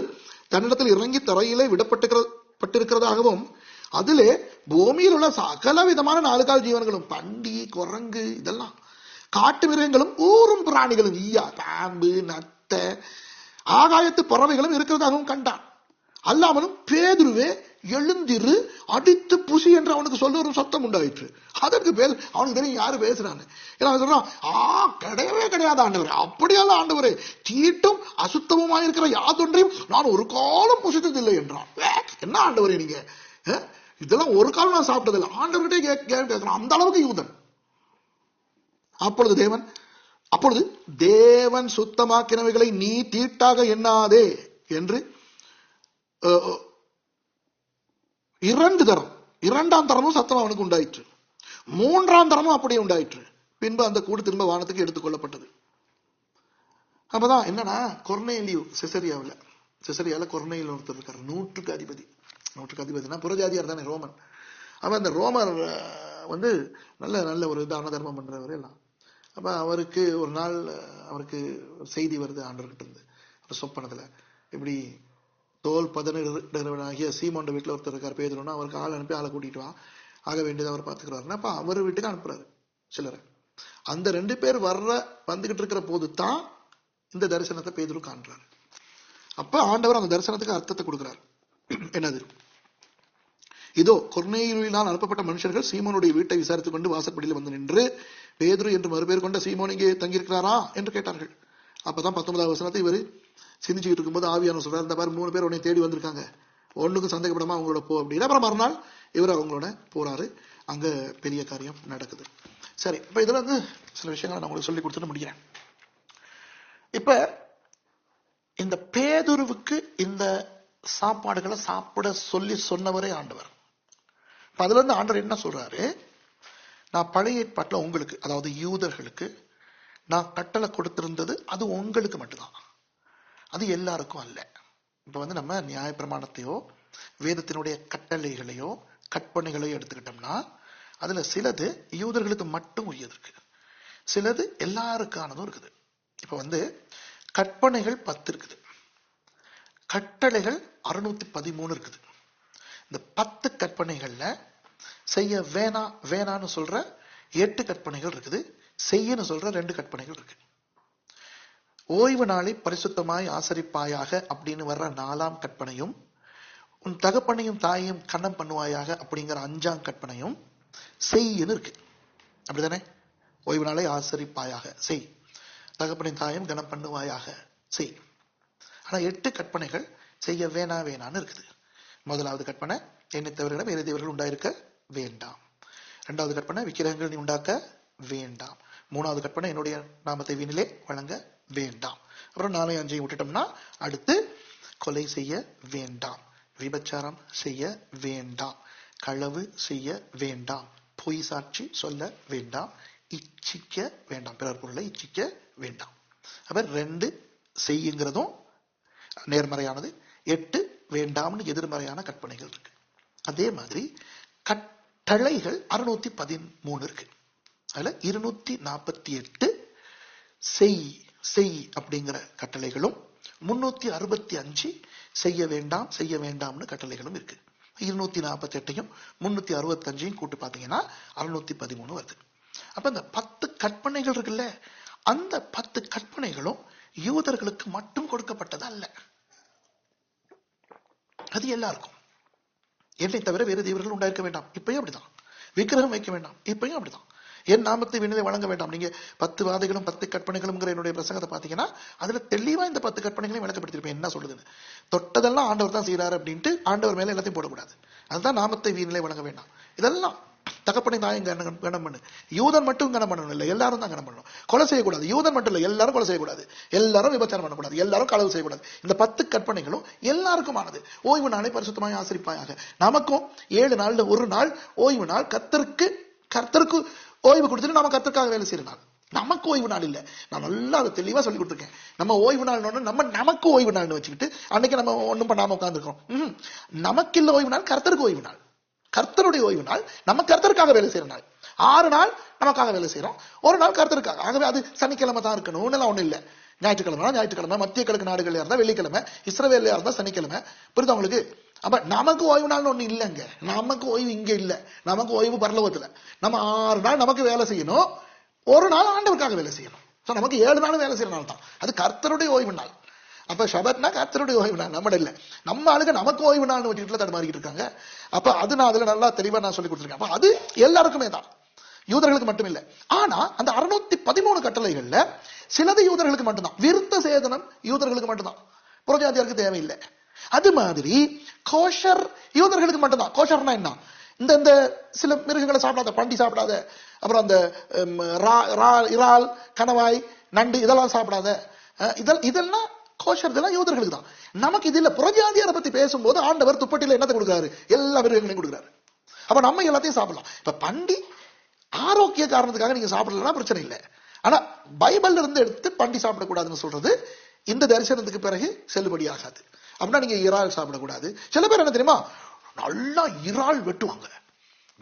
தன்னிடத்தில் இறங்கி தரையிலே விடப்பட்டிருக்கிறதாகவும் அதிலே பூமியில் உள்ள சகல விதமான 4 கால் ஜீவன்களும், பண்டி, குரங்கு, இதெல்லாம் காட்டு மிருகங்களும் ஊரும் பிராணிகளும், ஈயா, பாம்பு, நத்தை, ஆகாயத்து பறவைகளும் இருக்கிறதாகவும் கண்டான். அல்லாமலும் பேதுருவே எழுந்திரு, அடித்து புசி என்று அவனுக்கு சொல்ல ஒரு சத்தம் உண்டாயிற்று. அதற்கு அவனுக்கு தெரியும் யாரு பேசுறான்னு. சொல்றான், கிடையவே கிடையாது ஆண்டவரே, அப்படியெல்லாம் ஆண்டவரே, தீட்டும் அசுத்தமுமாயிருக்கிற யாதொன்றையும் நான் ஒரு காலம் புசித்ததில்லை என்றான். என்ன ஆண்டவரே நீங்க, இதெல்லாம் ஒரு காலம் நான் சாப்பிட்டதில்லை, ஆண்டவர்கிட்ட கேட்கிறான். அந்த அளவுக்கு யூதன். அப்பொழுது தேவன் சுத்தமாக்கினவைகளை நீ தீட்டாக எண்ணாதே என்று 2 தரம், 2ஆம் தரமும் சத்தம் அவனுக்கு உண்டாயிற்று. 3ஆம் தரமும் அப்படியே உண்டாயிற்று. பின்பு அந்த கூடு திரும்ப வானத்துக்கு எடுத்துக்கொள்ளப்பட்டது. அப்பதான் என்னன்னா, கொர்னேலியு சிசரியால கொர்னேலியு ஒருத்தர் இருக்காரு, 100க்கு அதிபதினா புறஜாதியார் தானே, ரோமன். அவன் அந்த ரோமர் வந்து நல்ல ஒரு தான தர்மம் பண்றவர் எல்லாம். அப்ப அவருக்கு ஒரு நாள் அவருக்கு செய்தி வருது ஆண்டவர்கிட்ட இருந்து, சொப்பனத்துல, இப்படி தோல் பதனிடுகிறவனாகிய சீமோன் வீட்டுல ஒருத்தர் இருக்கார் பேதுருன்னா, அவருக்கு ஆள் அனுப்பி ஆளை கூட்டிட்டு வா, ஆக வேண்டியதை அவர் பாத்துக்கிறாருன்னா, அப்ப அவர் வீட்டுக்கு அனுப்புறாரு சிலரை. அந்த 2 பேர் வந்துகிட்டு இருக்கிற போது தான் இந்த தரிசனத்தை பேதுரு காண்றாரு. அப்ப ஆண்டவர் அந்த தரிசனத்துக்கு அர்த்தத்தை கொடுக்கிறார். என்னது, இதோ கொர்னேலியுவினால் அனுப்பப்பட்ட மனுஷர்கள் சீமோனுடைய வீட்டை விசாரித்துக் கொண்டு வாசற்படியில் வந்து நின்று, பேதுரு என்று மறுபேர் கொண்ட சீமோன் இங்கே தங்கியிருக்கிறாரா என்று கேட்டார்கள். அப்பதான் 19வது வசனத்தை இவர் சிந்திச்சுக்கிட்டு இருக்கும்போது ஆவியானவர் சொல்றாரு, இந்த மாதிரி 3 பேர் உன்னை தேடி வந்திருக்காங்க, ஒண்ணுக்கும் சந்தேகப்படாம அவங்களோட போ அப்படின்னு. அப்புறம் மறுநாள் இவர் அவங்களோட போறாரு. அங்க பெரிய காரியம் நடக்குது. சரி, இப்ப இதுல வந்து சில விஷயங்களை நான் உங்களுக்கு சொல்லி கொடுத்துட்டு முடிக்கிறேன். இப்ப இந்த பேதுருவுக்கு இந்த சாப்பாடுகளை சாப்பிட சொல்லி சொன்னவரே ஆண்டவர். அதுல இருந்து ஆண்டவர் என்ன சொல்றாரு, நான் பழைய ஏற்பாட்டுல உங்களுக்கு, அதாவது யூதர்களுக்கு நான் கட்டளை கொடுத்திருந்தது அது உங்களுக்கு மட்டும்தான். அது எல்லாருக்கும் அல்ல. இப்ப நம்ம நியாயப்பிரமாணத்தையோ வேதத்தினுடைய கட்டளைகளையோ கற்பனைகளையோ எடுத்துக்கிட்டோம்னா அதுல சிலது யூதர்களுக்கு மட்டும் உரியது இருக்கு, சிலது எல்லாருக்கானதும் இருக்குது. இப்ப கற்பனைகள் 10 இருக்குது, கட்டளைகள் 613 இருக்குது. இந்த 10 கற்பனைகள்ல செய்ய வேணான்னு சொல்ற 8 கற்பனைகள் இருக்குது, செய்யன்னு சொல்ற 2 கற்பனைகள் இருக்கு. ஓய்வு நாளை பரிசுத்தமாய் ஆசரிப்பாயாக அப்படின்னு வர்ற 4ஆம் கற்பனையும், உன் தகப்பனையும் தாயையும் கனம் பண்ணுவாயாக அப்படிங்கிற 5ஆம் கற்பனையும் செய்யன்னு இருக்கு. அப்படிதானே? ஓய்வு நாளை ஆசரிப்பாயாக செய், தகப்பனையும் தாயும் கனம் பண்ணுவாயாக செய். ஆனா 8 கற்பனைகள் செய்ய வேணான்னு இருக்குது. முதலாவது கற்பனை, என்னை தவிர வேறு தேவர்கள் உண்டாயிருக்க வேண்டாம். 2வது கற்பனை, விக்கிரகங்கள் நீ உண்டாக்க வேண்டாம். 3வது கற்பனை, என்னுடைய நாமத்தை வீணிலே வழங்க வேண்டாம். அப்புறம் 4, 5 விட்டுட்டோம்னா அடுத்து கொலை செய்ய வேண்டாம், விபச்சாரம் செய்ய வேண்டாம், களவு செய்ய வேண்டாம், பொய் சாட்சி சொல்ல வேண்டாம், இச்சிக்க வேண்டாம், பிறர் பொருளை இச்சிக்க வேண்டாம். அப்ப 2 செய்யுங்கிறதும் நேர்மறையானது, 8 வேண்டாம்னு எதிர்மறையான கற்பனைகள் இருக்கு. அதே மாதிரி கட்டளைகள் 613 இருக்கு. அதுல 248 செய் அப்படிங்கிற கட்டளைகளும் 365 செய்ய வேண்டாம்னு கட்டளைகளும் இருக்கு. 248 365 கூட்டு பாத்தீங்கன்னா 613 வருது. அப்ப இந்த 10 கற்பனைகள் இருக்குல்ல, அந்த 10 கற்பனைகளும் யூதர்களுக்கு மட்டும் கொடுக்கப்பட்டது அல்ல, அது எல்லாருக்கும். என்னை தவிர வேறு தேவர்கள் உண்டாயிருக்க வேண்டாம், இப்பயும் அப்படிதான். விக்கிரகம் வைக்க வேண்டாம், இப்பயும் அப்படிதான். என் நாமத்தை விண்ணிலே வழங்க வேண்டாம். நீங்க 10 வாதைகளும் 10 கற்பனைகளும் என்னுடைய பிரசங்கத்தை பாத்தீங்கன்னா அதுல தெளிவா இந்த 10 கற்பனைகளையும் விளக்கப்படுத்திருப்பேன். என்ன சொல்லுதுன்னு, தொட்டதெல்லாம் ஆண்டவர் தான் செய்யறாரு அப்படின்ட்டு ஆண்டவர் மேல எல்லாத்தையும் போடக்கூடாது. அதுதான் நாமத்தை வீணிலே வழங்க வேண்டாம். இதெல்லாம் தகப்பனை தாயும் கனம் பண்ணு. யூதன் மட்டும் கனம் பண்ணணும் இல்ல, எல்லாரும் தான் கனம் பண்ணணும். கொலை செய்யக்கூடாது, யூதன் மட்டும் இல்ல, எல்லாரும் கொலை செய்யக்கூடாது, எல்லாரும் விபச்சாரம் பண்ணக்கூடாது, எல்லாரும் களவு செய்யக்கூடாது. இந்த 10 கற்பனைகளும் எல்லாருக்குமானது. ஓய்வு நாளை பரிசுத்தமாய் ஆசரிப்பாயாக. நமக்கும் 7 நாள்ல ஒரு நாள் ஓய்வு நாள், கர்த்தருக்கு ஓய்வு கொடுத்துட்டு நம்ம கர்த்தருக்காக வேலை செய்யற நாள். நமக்கு ஓய்வு நாள் இல்ல. நான் நல்லா அதை தெளிவா சொல்லி கொடுத்துருக்கேன். நம்ம ஓய்வு நாள் நமக்கு ஓய்வு நாள்னு வச்சுக்கிட்டு அன்னைக்கு நம்ம ஒண்ணும் பண்ணாம உட்கார்ந்துருக்கோம். நமக்கு இல்ல ஓய்வு நாள், கர்த்தருக்கு ஓய்வு நாள். கர்த்தருடைய ஓய்வு நாள் நம்ம கர்த்தருக்காக வேலை செய்யற நாள். 6 நாள் நமக்காக வேலை செய்யறோம், ஒரு நாள் கர்த்தருக்காக. ஆகவே அது சனிக்கிழமை தான் இருக்கணும் ஒண்ணு இல்ல. ஞாயிற்றுக்கிழமை, மத்திய கிழக்கு நாடுகள் இருந்தா வெள்ளிக்கிழமை, இஸ்ரவேல்ல இருந்தா சனிக்கிழமை. புரியுது உங்களுக்கு? அப்ப நமக்கு ஓய்வு நாள் ஒண்ணு இல்லைங்க. நமக்கு ஓய்வு இங்க இல்ல, நமக்கு ஓய்வு பரலோகத்துல. நம்ம 6 நாள் நமக்கு வேலை செய்யணும், ஒரு நாள் ஆண்டவருக்காக வேலை செய்யணும். நமக்கு 7 நாள் வேலை செய்யற நாள் தான் அது கர்த்தருடைய ஓய்வு நாள். அப்ப ஷபத்னா கர்த்தருடைய ஓய்வு நாள், நம்ம இல்ல. நம்ம ஆளுங்க நமக்கு ஓய்வு நாள் வச்சுக்கிட்டு தடுமாறிக்கிட்டு இருக்காங்க. அப்ப அது நான் அதுல நல்லா தெளிவா நான் சொல்லி கொடுத்துருக்கேன். அப்ப அது எல்லாருக்குமே தான், யூதர்களுக்கு மட்டும் இல்ல. ஆனா அந்த 613 கட்டளைகள்ல சிலது யூதர்களுக்கு மட்டும்தான். விருத்த சேதனம் யூதர்களுக்கு மட்டும்தான், புறஜாதியாருக்கு தேவையில்லை. அது மாதிரி கோஷர் யூதர்களுக்கு மட்டும்தான். கோஷர்னா என்ன? இந்த சில மிருகங்களை சாப்பிடாத, பண்டி சாப்பிடாத, அப்புறம் அந்த இறால், கணவாய், நண்டு இதெல்லாம் சாப்பிடாத, இதெல்லாம் கோஷர், இதெல்லாம் யூதர்களுக்கு தான். நமக்கு இது இல்ல. புறஜாதியாரை பத்தி பேசும்போது ஆண்டவர் துப்பட்டியில என்னத்தை கொடுக்குறாரு? எல்லா மிருகங்களையும் கொடுக்குறாரு. அப்ப நம்ம எல்லாத்தையும் சாப்பிடலாம். இப்ப பண்டி ஆரோக்கிய காரணத்துக்காக நீங்க சாப்பிடலாம், பிரச்சனை இல்லை. ஆனா பைபிள்ல இருந்து எடுத்து பண்டி சாப்பிடக்கூடாதுன்னு சொல்றது இந்த தரிசனத்துக்கு பிறகு செல்லுபடி ஆகாது. அப்படின்னா நீங்க இறால் சாப்பிடக்கூடாது. சில பேர் என்ன தெரியுமா, நல்லா இறால் வெட்டுவாங்க,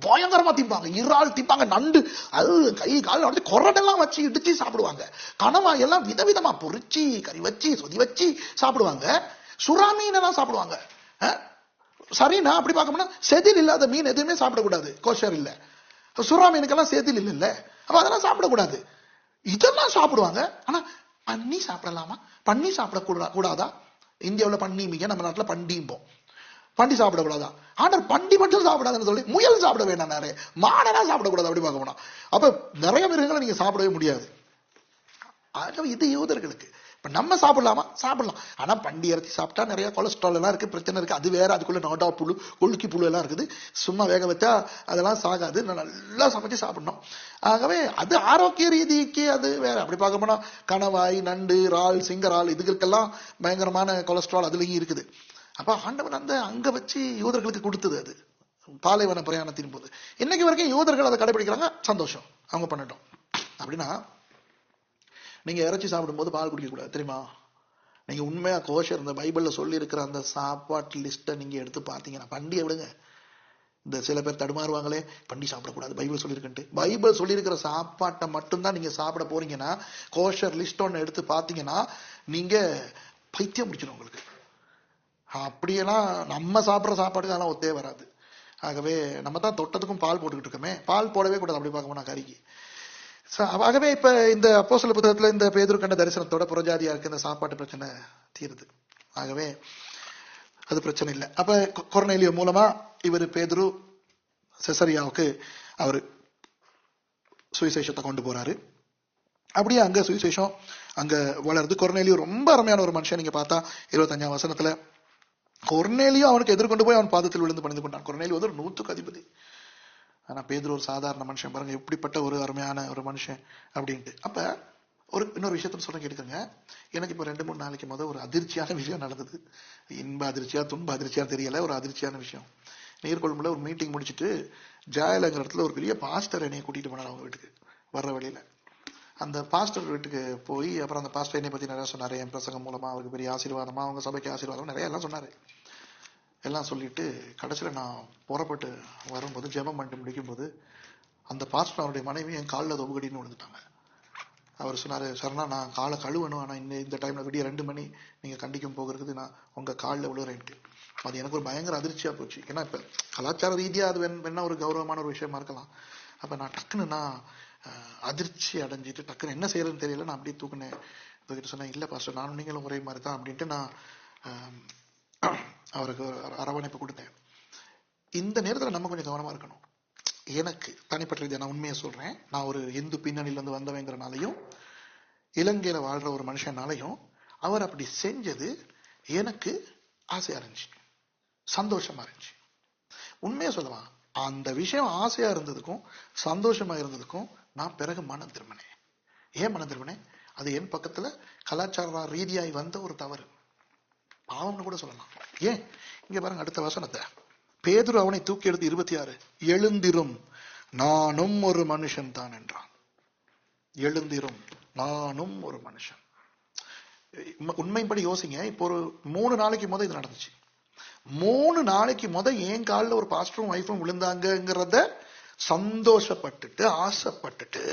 பயங்கரமா திம்பாங்க, இறால் திம்பாங்க, நண்டு அது கை கால் வந்து கொரடெல்லாம் வச்சு இடிச்சு சாப்பிடுவாங்க. கணவாய் எல்லாம் விதவிதமா பொறிச்சு கறி வச்சு சொதி வச்சு சாப்பிடுவாங்க. சுறா மீன் எல்லாம் சாப்பிடுவாங்க. சரிண்ணா, அப்படி பார்க்கணும்னா செதில் இல்லாத மீன் எதுவுமே சாப்பிடக்கூடாது, கோஷர் இல்ல. சுறா மீனுக்கெல்லாம் செதில் இல்ல, அப்ப அதெல்லாம் சாப்பிடக்கூடாது. இதெல்லாம் சாப்பிடுவாங்க. ஆனா பன்னி சாப்பிடலாமா? பன்னி சாப்பிட கூடாதா? இந்தியாவில் பன்னி மிக, நம்ம நாட்டுல பண்டிம்போம். பண்டி சாப்பிடக்கூடாதா? ஆண்டர் பண்டி மட்டும் சாப்பிடாதுன்னு சொல்லி முயல் சாப்பிட வேண்டாம், நிறைய மாடெல்லாம் சாப்பிடக்கூடாது. அப்படி பார்க்க போனா அப்ப நிறைய மிருகங்களை நீங்க சாப்பிடவே முடியாது. இது யூதர்களுக்கு. இப்ப நம்ம சாப்பிடலாமா? சாப்பிடலாம். ஆனா பண்டி இறச்சி சாப்பிட்டா நிறைய கொலஸ்ட்ரால் எல்லாம் இருக்கு, பிரச்சனை இருக்கு. அது வேற, அதுக்குள்ள நாடா புழு, கொழுக்கி புழு எல்லாம் இருக்குது. சும்மா வேக வச்சா அதெல்லாம் சாகாது, நல்லா சமைச்சு சாப்பிடணும். ஆகவே அது ஆரோக்கிய ரீதிக்கு அது வேற. அப்படி பார்க்க போனா கணவாய், நண்டு, இறால், சிங்கரால் இதுகளுக்கெல்லாம் பயங்கரமான கொலஸ்ட்ரால் அதுலயும் இருக்குது. அப்ப ஆண்டவன் அங்க வச்சு யூதர்களுக்கு கொடுத்தது அது பாலைவன பிரயாணத்தின் போது. இன்னைக்கு வரைக்கும் யூதர்கள் அதை கடைபிடிக்கிறாங்க, சந்தோஷம், அவங்க பண்ணட்டும். அப்படின்னா நீங்க இறைச்சி சாப்பிடும் போது பால் குடிக்க கூடாது தெரியுமா? நீங்க உண்மையா கோஷர் இந்த பைபிள்ல சொல்லி இருக்கிற அந்த சாப்பாட்டு லிஸ்ட்டை நீங்க எடுத்து பாத்தீங்கன்னா, பண்டிகை விடுங்க, இந்த சில பேர் தடுமாறுவாங்களே பண்டி சாப்பிடக்கூடாது பைபிள் சொல்லியிருக்குன்ட்டு. பைபிள் சொல்லியிருக்கிற சாப்பாட்டை மட்டும்தான் நீங்க சாப்பிட போறீங்கன்னா, கோஷர் லிஸ்ட் ஒன்னு எடுத்து பாத்தீங்கன்னா நீங்க பைத்தியம் முடிச்சிடும் உங்களுக்கு. அப்படியெல்லாம் நம்ம சாப்பிட்ற சாப்பாட்டுக்கு அதெல்லாம் ஒத்தே வராது. ஆகவே நம்ம தான் தொட்டதுக்கும் பால் போட்டுக்கிட்டு இருக்கோமே, பால் போடவே கூடாது அப்படி பார்க்க போனா கறிக்கு. ஆகவே இப்ப இந்த அப்போஸ்தலர் புத்தகத்துல இந்த பேதுரு கண்ட தரிசனத்தோட புறஜாதியாருக்கு இந்த சாப்பாட்டு பிரச்சனை தீருது. ஆகவே அது பிரச்சனை இல்லை. அப்ப கொர்நேலியு மூலமா இவர் பேதுரு செசரியாவுக்கு அவரு சுவிசேஷத்தை கொண்டு போறாரு. அப்படியே அங்க சுவிசேஷம் அங்க வளருது. கொர்நேலியு ரொம்ப அருமையான ஒரு மனுஷன். நீங்க பார்த்தா 25ஆம் வசனத்துல கொர்நேலியு அவனுக்கு எதிர்கொண்டு போய் அவன் பாதத்தில் விழுந்து பணிந்து கொண்டான். கொர்நேலியு ஒரு 100க்கு அதிபதி. ஆனா பேதுரு ஒரு சாதாரண மனுஷன். பாருங்க எப்படிப்பட்ட ஒரு அருமையான ஒரு மனுஷன் அப்படின்ட்டு. அப்ப இன்னொரு விஷயத்த சொல்ல கேட்டுக்கங்க. எனக்கு இப்ப 2-3 நாளைக்கு முதல் ஒரு அதிர்ச்சியான விஷயம் நடந்தது. இன்ப அதிர்ச்சியா துன்ப அதிர்ச்சியா தெரியல, ஒரு அதிர்ச்சியான விஷயம். நீர்கொழும்புல ஒரு மீட்டிங் முடிச்சுட்டு ஜாயலங்கிற இடத்துல ஒரு பெரிய பாஸ்டர் என்னைய கூட்டிட்டு போனார் அவங்க வீட்டுக்கு. வர்ற வழியில அந்த பாஸ்டர் வீட்டுக்கு போய் அப்புறம் அந்த பாஸ்டர் என்னை பத்தி நிறைய சொன்னாரு. என் பிரசங்கம் மூலமா அவருக்கு பெரிய ஆசீர்வாதமா, அவங்க சபைக்கு ஆசீர்வாதம் நிறைய எல்லாம் சொன்னாரு. எல்லாம் சொல்லிட்டு கடைசியில நான் புறப்பட்டு வரும்போது ஜெபம் பண்ணிட்டு முடிக்கும் போது அந்த பாஸ்டர் அவருடைய மனைவி என் காலில் தொகுகடின்னு விழுந்துட்டாங்க. அவர் சொன்னாரு, சரணா நான் காலை கழுவணும், ஆனா இந்த டைம்ல விடிய 2 மணி நீங்க கண்டிக்கும் போகிறது நான் உங்க காலில் விழுறேன்ட்டு. அது எனக்கு ஒரு பயங்கர அதிர்ச்சியா போச்சு. ஏன்னா இப்ப கலாச்சார ரீதியா அது வேணா ஒரு கௌரவமான ஒரு விஷயமா இருக்கலாம். அப்ப நான் டக்குன்னு நான் அதிர்ச்சி அடைஞ்சிட்டு டக்குன்னு என்ன செய்யறதுன்னு தெரியல. நான் அப்படியே தூக்கிட்டு சொன்னேன், இல்ல பாஸ்டர் நானும் நீங்களும் ஒரே மாதிரி தான் அப்படின்ட்டு நான் அவருக்கு அரவணைப்பு கொடுத்தேன். இந்த நேரத்துல நம்ம கொஞ்சம் கவனமா இருக்கணும். எனக்கு தனிப்பட்ட ரீதியா நான் உண்மையை சொல்றேன். நான் ஒரு இந்து பின்னணியில இருந்து வந்தவங்கிறனாலையும் இலங்கையில வாழ்ற ஒரு மனுஷனாலையும் அவர் அப்படி செஞ்சது எனக்கு ஆசையா இருந்துச்சு, சந்தோஷமா இருந்துச்சு. உண்மையா சொல்லலாம், அந்த விஷயம் ஆசையா இருந்ததுக்கும் சந்தோஷமா இருந்ததுக்கும் நான் பிறகு மனம் திரும்பினேன். ஏன் மனம் திரும்பினேன்? அது என் பக்கத்துல கலாச்சார ரீதியாய் வந்த ஒரு தவறு, பாவம்னு கூட சொல்லலாம். ஏன் இங்க பாருங்க அடுத்த வசனத்தை. பேதுரு அவனை தூக்கி எடுத்து 26 எழுந்திரும் நானும் ஒரு மனுஷன் தான் என்றான். எழுந்திரும் நானும் ஒரு மனுஷன். உண்மைப்படி யோசிங்க. இப்போ ஒரு 3 நாளைக்கு முத இது நடந்துச்சு. 3 நாளைக்கு முத என் காலில் ஒரு பாஸ்டரும் வைஃபும் விழுந்தாங்கிறத சந்தோஷப்பட்டுட்டு ஆசைப்பட்டுட்டு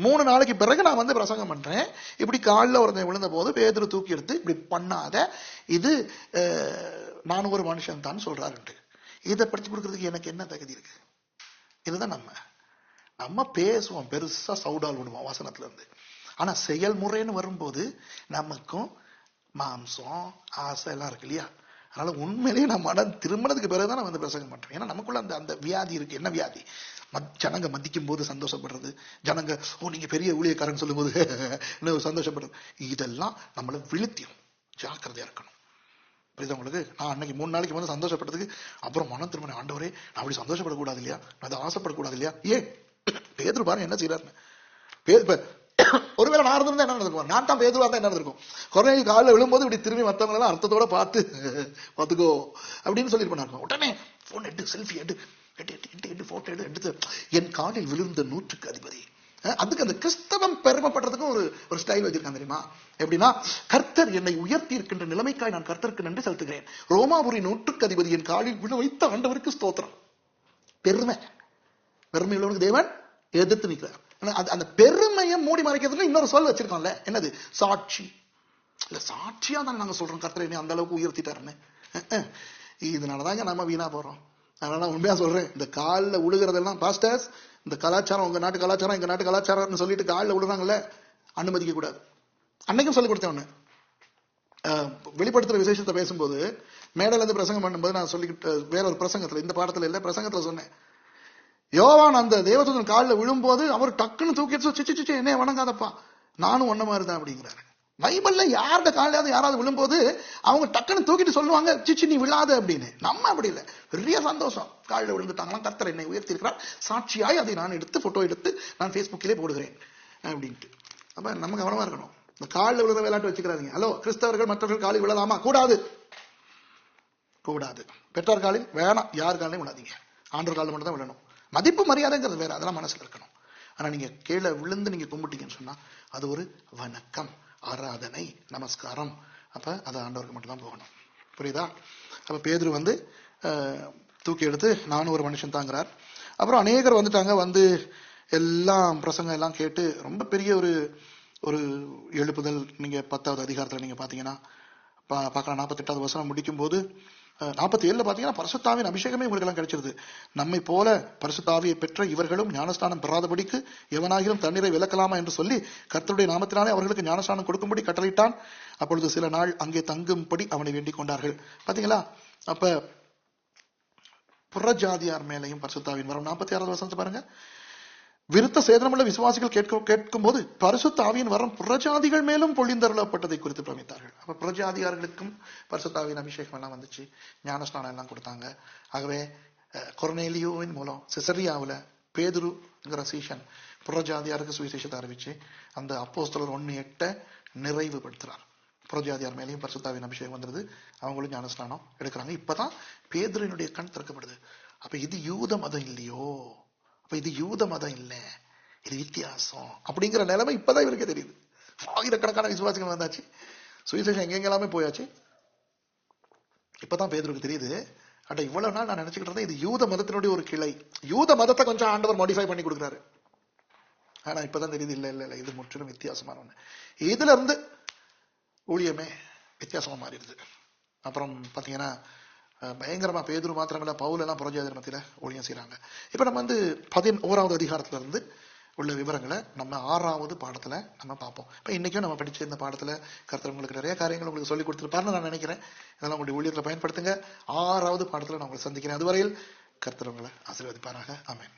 3 நாளைக்கு பிறகு நான் வந்து பிரசங்கம் பண்றேன். இப்படி காலில் ஒருத்தன் விழுந்த போது பேதுரு தூக்கி எடுத்து இப்படி பண்ணாத, இது நான் ஒரு மனுஷன் தான் சொல்றாருன்ட்டு. இதை படிச்சு கொடுக்கறதுக்கு எனக்கு என்ன தகுதி இருக்கு? இதுதான் நம்ம பேசுவோம், பெருசா சவுடால் விடுவோம் வசனத்துல இருந்து. ஆனா செயல்முறைன்னு வரும்போது நமக்கும் மாம்சம் ஆசை எல்லாம் இருக்கு இல்லையா? அதனால உண்மையிலேயே நான் மனம் திரும்பினதுக்கு பிறகுதான் நான் வந்து பிரசங்கம் பண்றேன். ஏன்னா நமக்குள்ள அந்த வியாதி இருக்கு. என்ன வியாதி? ஜனங்க மதிக்கும் போது சந்தோஷப்படுறது, ஜனங்க நீங்க பெரிய ஊழியக்காரன் சொல்லும் போது சந்தோஷப்படுறது, இதெல்லாம் நம்மள விழுத்தியும். ஜாக்கிரதையா இருக்கணும். புரியுதா உங்களுக்கு? நான் அன்னைக்கு 3 நாளைக்கு வந்து சந்தோஷப்படுறதுக்கு அப்புறம் மனம் திரும்பின, ஆண்டவரே நான் அப்படி சந்தோஷப்படக்கூடாது இல்லையா, நான் அதை ஆசைப்படக்கூடாது இல்லையா? ஏன் பேதுரு பாருங்க என்ன செய்யறாருன்னு. ஒருவேளை நான் இருந்திருந்தா என்ன நடந்திருக்கும்? நான் தான் பேதுருவா தான் என்ன நடந்திருக்கும்? கொரோனா காலில் விழும்போது இப்படி திரும்பி மற்றவங்க எல்லாம் அர்த்தத்தோட பார்த்துக்கோ அப்படின்னு சொல்லிட்டு போனாங்க. உடனே போன் எடுத்து செல்ஃபி எடுத்து போட்டோ எடுத்து என் காலில் விழுந்த 100க்கு அதிபதி. அதுக்கு அந்த கிறிஸ்தவம் பெருமைப்படுறதுக்கும் ஒரு ஸ்டைல் வச்சிருக்காங்க தெரியுமா? எப்படின்னா, கர்த்தர் என்னை உயர்த்தி இருக்கின்ற நிலைமைக்காய் நான் கர்த்தருக்கு நன்றி செலுத்துகிறேன். ரோமாபுரி 100க்கு அதிபதி என் காலில் விழ வைத்த ஆண்டவருக்கு ஸ்தோத்திரம். பெருமை உள்ளவனுக்கு தேவன் எதிர்த்து நிற்கிறார். அந்த பெருமையை மூடி மறைக்கிறதுக்கு இன்னொரு சொல் வச்சிருக்கோம்ல, என்னது? சாட்சி. இல்ல சாட்சியா தானே நாங்க சொல்றோம் கர்த்தர் என்னை அந்த அளவுக்கு உயர்த்திட்டாருன்னு. இதனாலதாங்க நம்ம வீணா போறோம். அதனால உண்மையா சொல்றேன், இந்த காலில் உழுகிறதெல்லாம் பாஸ்டர்ஸ், இந்த கலாச்சாரம் உங்க நாட்டு கலாச்சாரம் எங்க நாட்டு கலாச்சாரம்னு சொல்லிட்டு காலில் விடுறாங்கல்ல, அனுமதிக்க கூடாது. அன்னைக்கும் சொல்லி கொடுத்தேன். வெளிப்படுத்துற விசேஷத்தை பேசும்போது மேடையில இருந்து பிரசங்கம் பண்ணும்போது நான் சொல்லிக்கிட்டு வேற ஒரு பிரசங்கத்துல, இந்த பாடத்துல இல்ல பிரசங்கத்துல சொன்னேன், யோவான் அந்த தேவதூதன் காலில் விழும்போது அவர் டக்குன்னு தூக்கிட்டு என்ன வணங்காதப்பா நானும் ஒன்ன மாதிரி தான் அப்படிங்கிறாரு. பைபிள்ல யாரோட காலையாவது யாராவது விழும்போது அவங்க டக்குன்னு தூக்கிட்டு சொல்லுவாங்க, சிச்சி நீ விழாத அப்படின்னு. நம்ம அப்படி இல்லை, பெரிய சந்தோஷம். காலில் விழுந்துட்டாங்களாம், கர்த்தர் என்னை உயர்த்தி இருக்கிறார், சாட்சியாய் அதை நான் எடுத்து போட்டோ எடுத்து நான் பேஸ்புக்கிலே போடுகிறேன் அப்படின்ட்டு. அப்ப நம்ம கவனமா இருக்கணும். இந்த காலில் விழுற விளையாட்டு வச்சுக்கிறாங்க. ஹலோ, கிறிஸ்தவர்கள் மற்றவர்கள் காலில் விழலாமா? கூடாது. பெற்றார் காலில் வேணாம், யார் காலையும் விழாதீங்க. ஆண்டவர் காலில் மட்டும் தான் விழணும். மதிப்பு மரியாதைங்கிறது வேற, அதெல்லாம் மனசுல இருக்கணும். ஆனா நீங்க கீழே விழுந்து நீங்க கும்பிட்டீங்கன்னு சொன்னா அது ஒரு வணக்கம், ஆராதனை, நமஸ்காரம் அப்ப அது ஆண்டவருக்கு மட்டும் தான் போகணும். புரியுதா? அப்ப பேதுரு வந்து தூக்கி எடுத்து நானும் ஒரு மனுஷன் தாங்கிறார். அப்புறம் அநேகர் வந்துட்டாங்க. வந்து எல்லாம் பிரசங்கம் எல்லாம் கேட்டு ரொம்ப பெரிய ஒரு ஒரு எழுப்புதல். நீங்க 10வது அதிகாரத்துல நீங்க பாத்தீங்கன்னா பார்க்கலாம். 48வது வசனம் முடிக்கும் போது 47 பாத்தீங்கன்னா பரிசுத்தாவின் அபிஷேகமே உங்களுக்கு எல்லாம் கிடைச்சிருது. நம்மை போல பரிசுத்தாவியை பெற்ற இவர்களும் ஞானஸ்தானம் பெறாதபடிக்கு எவனாகிலும் தண்ணீரை விலக்கலாமா என்று சொல்லி கர்த்தருடைய நாமத்தினாலே அவர்களுக்கு ஞானஸ்தானம் கொடுக்கும்படி கட்டளையிட்டான். அப்பொழுது சில நாள் அங்கே தங்கும்படி அவனை வேண்டிக் கொண்டார்கள். பாத்தீங்களா? அப்ப புறஜாதியார் மேலையும் பரிசுத்தாவின் வரும். 46வது வசனத்தை பாருங்க. விருத்த சேதனமுள்ள விசுவாசிகள் கேட்கும் போது பரிசுத்த ஆவியின் வரம் புறஜாதிகள் மேலும் பொழிந்தருளப்பட்டதை குறித்து பிரமித்தார்கள். அப்ப புறஜாதியார்களுக்கும் பரிசுத்தாவின் அபிஷேகம் எல்லாம் வந்துச்சு, ஞானஸ்நானம் எல்லாம் கொடுத்தாங்க. ஆகவே கொர்நேலியோவின் மூலம் சிசரியாவுல பேதுருங்கிற சீஷன் புறஜாதியாருக்கு சுவிசேஷத்தை அறிவிச்சு அந்த அப்போஸ்தலர் 1:8 நிறைவுபடுத்துறார். புறஜாதியார் மேலேயும் பரிசுத்தாவின் அபிஷேகம் வந்துருது, அவங்களும் ஞானஸ்நானம் எடுக்கிறாங்க. இப்பதான் பேதுருவினுடைய கண் திறக்கப்படுது. அப்ப இது யூத மதம் இல்லையோ, இது யூத மதம் இல்ல, இது வித்தியாசம் அப்படிங்கிற நிலைமை இப்பதான் இவருக்கே தெரியுது. ஆயிரக்கணக்கான விசுவாசிகள் வந்தாச்சு, சுவிசேஷம் எங்கெங்கெல்லாமே போயாச்சு. இப்பதான் பேதுருக்கு தெரியுது, அட இவ்வளவு நாள் நான் நினைச்சுக்கிட்டு இருந்தேன் இது யூத மதத்தினுடைய ஒரு கிளை. யூத மதத்தை கொஞ்சம் ஆண்டவர் மாடிஃபை பண்ணி கொடுக்குறாரு. ஆனா இப்பதான் தெரியுது, இல்ல இல்ல இல்ல, இது முற்றிலும் வித்தியாசமான ஒண்ணு. இதுல இருந்து ஊழியமே வித்தியாசமா மாறிடுது. அப்புறம் பாத்தீங்கன்னா பயங்கரமா பேதுரு மாத்திரங்கள பவுல் எல்லாம் புறஜாதியார் மத்தியில ஊழியம் செய்யறாங்க. இப்ப நம்ம வந்து 11வது அதிகாரத்துல இருந்து உள்ள விவரங்களை நம்ம 6வது பாடத்துல நம்ம பார்ப்போம். இப்ப இன்னைக்கும் நம்ம படிச்ச இந்த பாடத்துல கர்த்தர் உங்களுக்கு நிறைய காரியங்கள் உங்களுக்கு சொல்லி கொடுத்துருப்பாருன்னு நான் நினைக்கிறேன். இதெல்லாம் உங்களுடைய ஊழியத்துல பயன்படுத்துங்க. 6வது பாடத்துல நான் உங்களை சந்திக்கிறேன். அதுவரையில் கர்த்தர் உங்களை ஆசீர்வதிப்பாராக. ஆமென்.